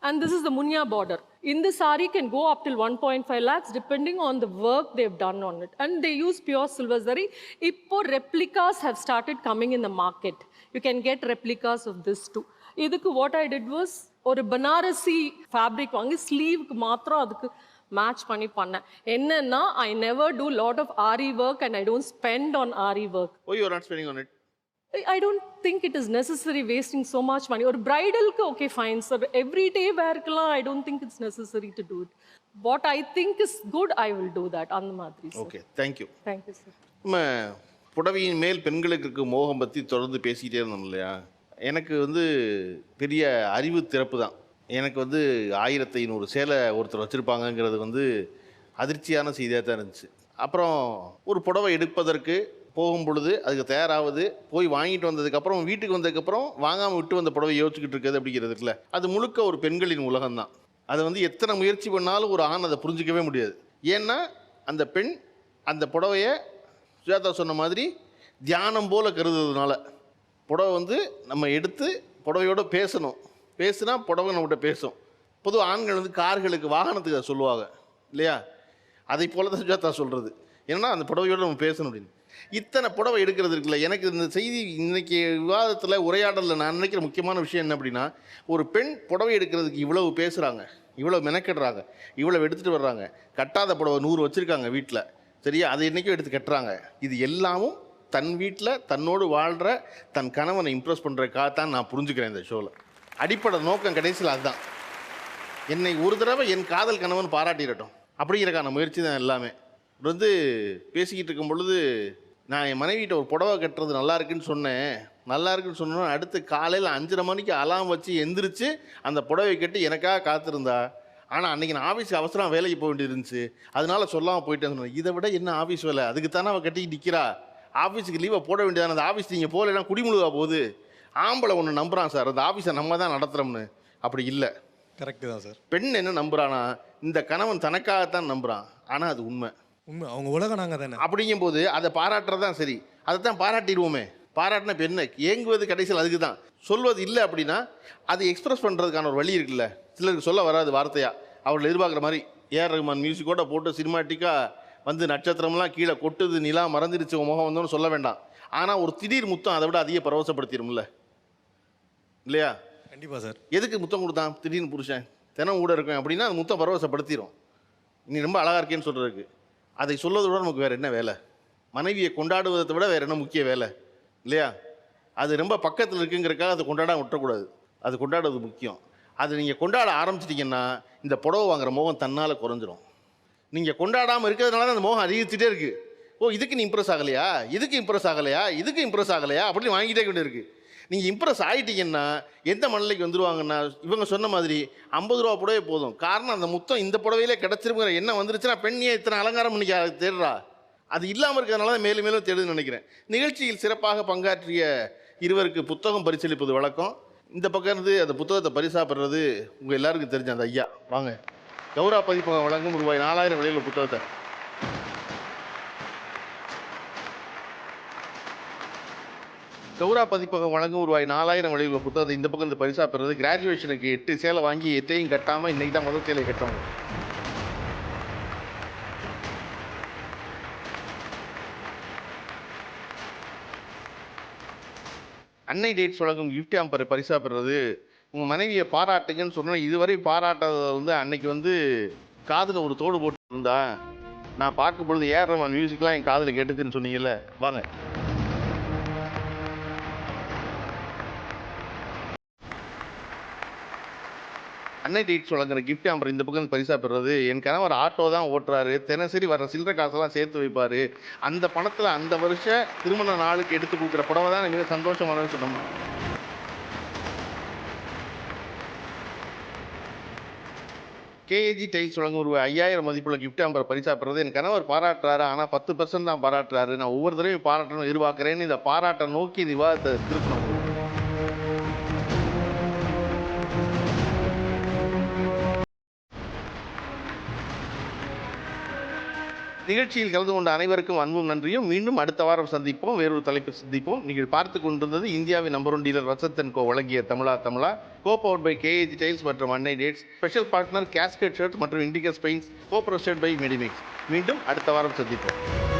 And this is the munya border. In the saree can go up till 1.5 lakhs depending on the work they've done on it. And they use pure silver zari. Ippo replicas have started coming in the market. You can get replicas of this too. Idukku what I did was, or Banarasi fabric vaangi sleeve ku maatram adukku match பண்ணி பண்ணேன். என்னன்னா I never do lot of ari work and I don't spend on ari work. Why you are not spending on it? I don't think it is necessary wasting so much money. Or bridal, okay, fine, sir. Everyday wear, I don't think it's necessary to do it. What I think is good, I will do that. Okay, thank you. Thank you, sir. நம்ம புடவையின் மேல் பெண்களுக்கு இருக்கும் மோகம் பற்றி தொடர்ந்து பேசிக்கிட்டே இருந்தோம் இல்லையா? எனக்கு வந்து பெரிய அறிவு திறப்பு தான். எனக்கு வந்து 1500 சேலை ஒருத்தர் வச்சுருப்பாங்கங்கிறது வந்து அதிர்ச்சியான செய்தியாக தான் இருந்துச்சு. அப்புறம் ஒரு புடவை எடுப்பதற்கு போகும் பொழுது அதுக்கு தயாராகுது, போய் வாங்கிட்டு வந்ததுக்கப்புறம் வீட்டுக்கு வந்ததுக்கப்புறம் வாங்காமல் விட்டு வந்த புடவை யோசிச்சுக்கிட்டு இருக்குது அப்படிங்கிறதுக்குல அது முழுக்க ஒரு பெண்களின் உலகம்தான். அதை வந்து எத்தனை முயற்சி பண்ணாலும் ஒரு ஆண் அதை புரிஞ்சிக்கவே முடியாது. ஏன்னா அந்த பெண் அந்த புடவையை சுஜாதா சொன்ன மாதிரி தியானம் போல் கருதுறதுனால புடவை வந்து நம்ம எடுத்து புடவையோடு பேசணும். பேசுனா புடவை நம்மகிட்ட பேசும். பொதுவாக ஆண்கள் வந்து கார்களுக்கு வாகனத்துக்கு அதை சொல்லுவாங்க இல்லையா? அதை போல தான் சுஜாதா சொல்கிறது. ஏன்னா அந்த புடவையோடு நம்ம பேசணும் அப்படின்னு. இத்தனை புடவை எடுக்கிறது இருக்குல்ல, எனக்கு இந்த செய்தி இன்றைக்கி விவாதத்தில் உரையாடலில் நான் நினைக்கிற முக்கியமான விஷயம் என்ன அப்படின்னா, ஒரு பெண் புடவை எடுக்கிறதுக்கு இவ்வளவு பேசுகிறாங்க, இவ்வளோ மெனக்கெடுறாங்க, இவ்வளோ எடுத்துகிட்டு வர்றாங்க, கட்டாத புடவை 100 வச்சுருக்காங்க வீட்டில், சரியா? அதை என்றைக்கும் எடுத்து கட்டுறாங்க. இது எல்லாமும் தன் வீட்டில் தன்னோடு வாழ்கிற தன் கணவனை இம்ப்ரெஸ் பண்ணுறதுக்காக தான் நான் புரிஞ்சுக்கிறேன் இந்த ஷோவில். அடிப்படை நோக்கம் கடைசியில் அதுதான். என்னை ஒரு தடவை என் காதல் கணவன் பாராட்டிடட்டும் அப்படிங்கிறக்கான முயற்சி தான் எல்லாமே. வந்து பேசிக்கிட்டு இருக்கும் பொழுது நான் என் மனைவிட்ட ஒரு புடவை கட்டுறது நல்லா இருக்குன்னு சொன்னேன். அடுத்து காலையில் 5:30 மணிக்கு அலாம் வச்சு எந்திரிச்சு அந்த புடவை கட்டி எனக்காக காத்திருந்தா. ஆனால் அன்றைக்கி நான் ஆஃபீஸ் அவசரம் வேலைக்கு போக வேண்டியது இருந்துச்சு, அதனால சொல்லாமல் போயிட்டேன்னு சொன்னேன். இதை விட என்ன ஆஃபீஸ் வேலை? அதுக்கு தானே அவள் கட்டிக்கிட்டு நிற்கிறா. ஆஃபீஸுக்கு லீவை போட வேண்டியதான? அந்த ஆஃபீஸ் நீங்கள் போகலைன்னா குடிமுழுவா போகுது. ஆம்பளை ஒன்று நம்புகிறான் சார், அந்த ஆஃபீஸை நம்ம தான் நடத்துகிறோம்னு. அப்படி இல்லை. கரெக்டு தான் சார். பெண் என்ன நம்புகிறானா, இந்த கணவன் தனக்காகத்தான் நம்புகிறான். ஆனால் அது உண்மை. அவங்க உலகம் நாங்கள் தானே. அப்படிங்கும்போது அதை பாராட்டுறதான் சரி. அதை தான் பாராட்டிடுவோமே. பாராட்டின பெண்ணை ஏங்குவது கடைசியில் அதுக்கு தான். சொல்வது இல்லை அப்படின்னா அதை எக்ஸ்பிரஸ் பண்ணுறதுக்கான ஒரு வழி இருக்குல்ல. சிலருக்கு சொல்ல வராது வார்த்தையாக. அவர்கள் எதிர்பார்க்குற மாதிரி ஏஆர் ரஹ்மான் மியூசிக்கோட போட்டு சினிமாட்டிக்காக வந்து நட்சத்திரம்லாம் கீழே கொட்டுது, நிலா மறந்துடுச்சு, முகம் வந்தோன்னு சொல்ல வேண்டாம். ஆனால் ஒரு திடீர் முத்தம் அதை விட அதிக பரவசப்படுத்திடும்ல இல்லையா? கண்டிப்பாக சார். எதுக்கு முத்தம் கொடுத்தான் திடீர்னு புருஷன் தினம் கூட இருக்கும் அப்படின்னா அது முத்தம் பரவசப்படுத்திடும். நீ ரொம்ப அழகாக இருக்கேன்னு சொல்கிறதுக்கு. அதை சொல்வதை விட நமக்கு வேறு என்ன வேலை? மனைவியை கொண்டாடுவதை விட வேறு என்ன முக்கிய வேலை இல்லையா? அது ரொம்ப பக்கத்தில் இருக்குங்கிறக்காக அதை கொண்டாடாமல் விட்டுறக்கூடாது. அது கொண்டாடுவது முக்கியம். அது நீங்கள் கொண்டாட ஆரம்பிச்சிட்டிங்கன்னா இந்த புடவை வாங்குகிற மோகம் தன்னால் குறைஞ்சிரும். நீங்கள் கொண்டாடாமல் இருக்கிறதுனால தான் அந்த மோகம் அதிகரிச்சுட்டே இருக்குது. ஓ இதுக்கு நீ இம்ப்ரெஸ் ஆகலையா, இதுக்கு இம்ப்ரெஸ் ஆகலையா, இதுக்கு இம்ப்ரெஸ் ஆகலையா அப்படின்னு வாங்கிட்டே கொண்டு இருக்குது. நீங்கள் இம்ப்ரெஸ் ஆகிட்டீங்கன்னா எந்த மனநிலைக்கு வந்துடுவாங்கன்னா, இவங்க சொன்ன மாதிரி 50 ரூபா புடவை போதும். காரணம் அந்த முத்தம் இந்த புடவையிலே கிடச்சிருங்கிற எண்ணம் வந்துருச்சுன்னா பெண்ணியே இத்தனை அலங்காரம் பண்ணிக்க தேடுறா. அது இல்லாமல் இருக்கிறதுனால தான் மேலும் மேலும் தேடுதுன்னு நினைக்கிறேன். நிகழ்ச்சியில் சிறப்பாக பங்காற்றிய இருவருக்கு புத்தகம் பரிசளிப்பது வழக்கம். இந்த பக்கம் இருந்து அந்த புத்தகத்தை பரிசா பெறுறது உங்கள் எல்லாருக்கும் தெரிஞ்ச அந்த ஐயா வாங்க. கௌரா பதிப்பகம் வழங்கும் ரூபாய் 4000 விலையுள்ள புத்தகத்தை கௌரா பதிப்பகம் வழங்கும் ரூபாய் 4000 விலையுள்ள புத்தகத்தை இந்த பக்கம் இந்த பரிசா பெறுறது. கிராஜுவேஷனுக்கு 8 சேலை வாங்கி 8ஐயும் கட்டாமல் இன்னைக்கு தான் முதல் சேலை கட்டணும். அன்னை டேட்ஸ் வழங்கும் கிஃப்ட் ஆம்பர் பரிசா பெறுறது. உங்கள் மனைவியை பாராட்டுங்கன்னு சொன்னால் இதுவரை பாராட்டாததை வந்து அன்னைக்கு வந்து காதில் ஒரு தோடு போட்டு இருந்தா நான் பார்க்கும் பொழுது ஏஆர் ரஹ்மான் மியூசிக்லாம் என் காதில் கேட்டுச்சுன்னு சொன்னீங்கல்ல, வாங்க. அன்னை டேட்ஸ் வழங்குற கிஃப்ட் ஆம்பர் இந்த பக்கம் பரிசா பெறுறது. என் கணவர் ஆட்டோ தான் ஓட்டுறாரு, தினசரி வர சில்லறை காசெல்லாம் சேர்த்து வைப்பார். அந்த பணத்தில் அந்த வருஷம் திருமண நாளுக்கு எடுத்து கொடுக்குற புடவை தான் மிக சந்தோஷமானு சொன்னோம். கேஏஜி டைல்ஸ் வழங்கும் ரூபாய் 5000 மதிப்புள்ள கிஃப்ட் ஆம்பர் பரிசா பெறுறது. என் கணவர் பாராட்டுறாரு, ஆனால் 10% தான் பாராட்டுறாரு. நான் ஒவ்வொரு தடவையும் பாராட்டணும் எதிர்பார்க்குறேன்னு இந்த பாராட்டை நோக்கி இந்த விவாதத்தை திருப்பணும். நிகழ்ச்சியில் கலந்து கொண்ட அனைவருக்கும் அன்பும் நன்றியும். மீண்டும் அடுத்த வாரம் சந்திப்போம், வேறொரு தலைப்பில் சந்திப்போம். நீங்கள் பார்த்து கொண்டிருந்தது இந்தியாவின் நம்பர் 1 டீலர் வசந்த் & கோ வழங்கிய தமிழா. Co powered by KAG tiles மற்றும் Annai dates. Special partner casket shirt மற்றும் Indigo paints. Co presented by Medimix. மீண்டும் அடுத்த வாரம் சந்திப்போம்.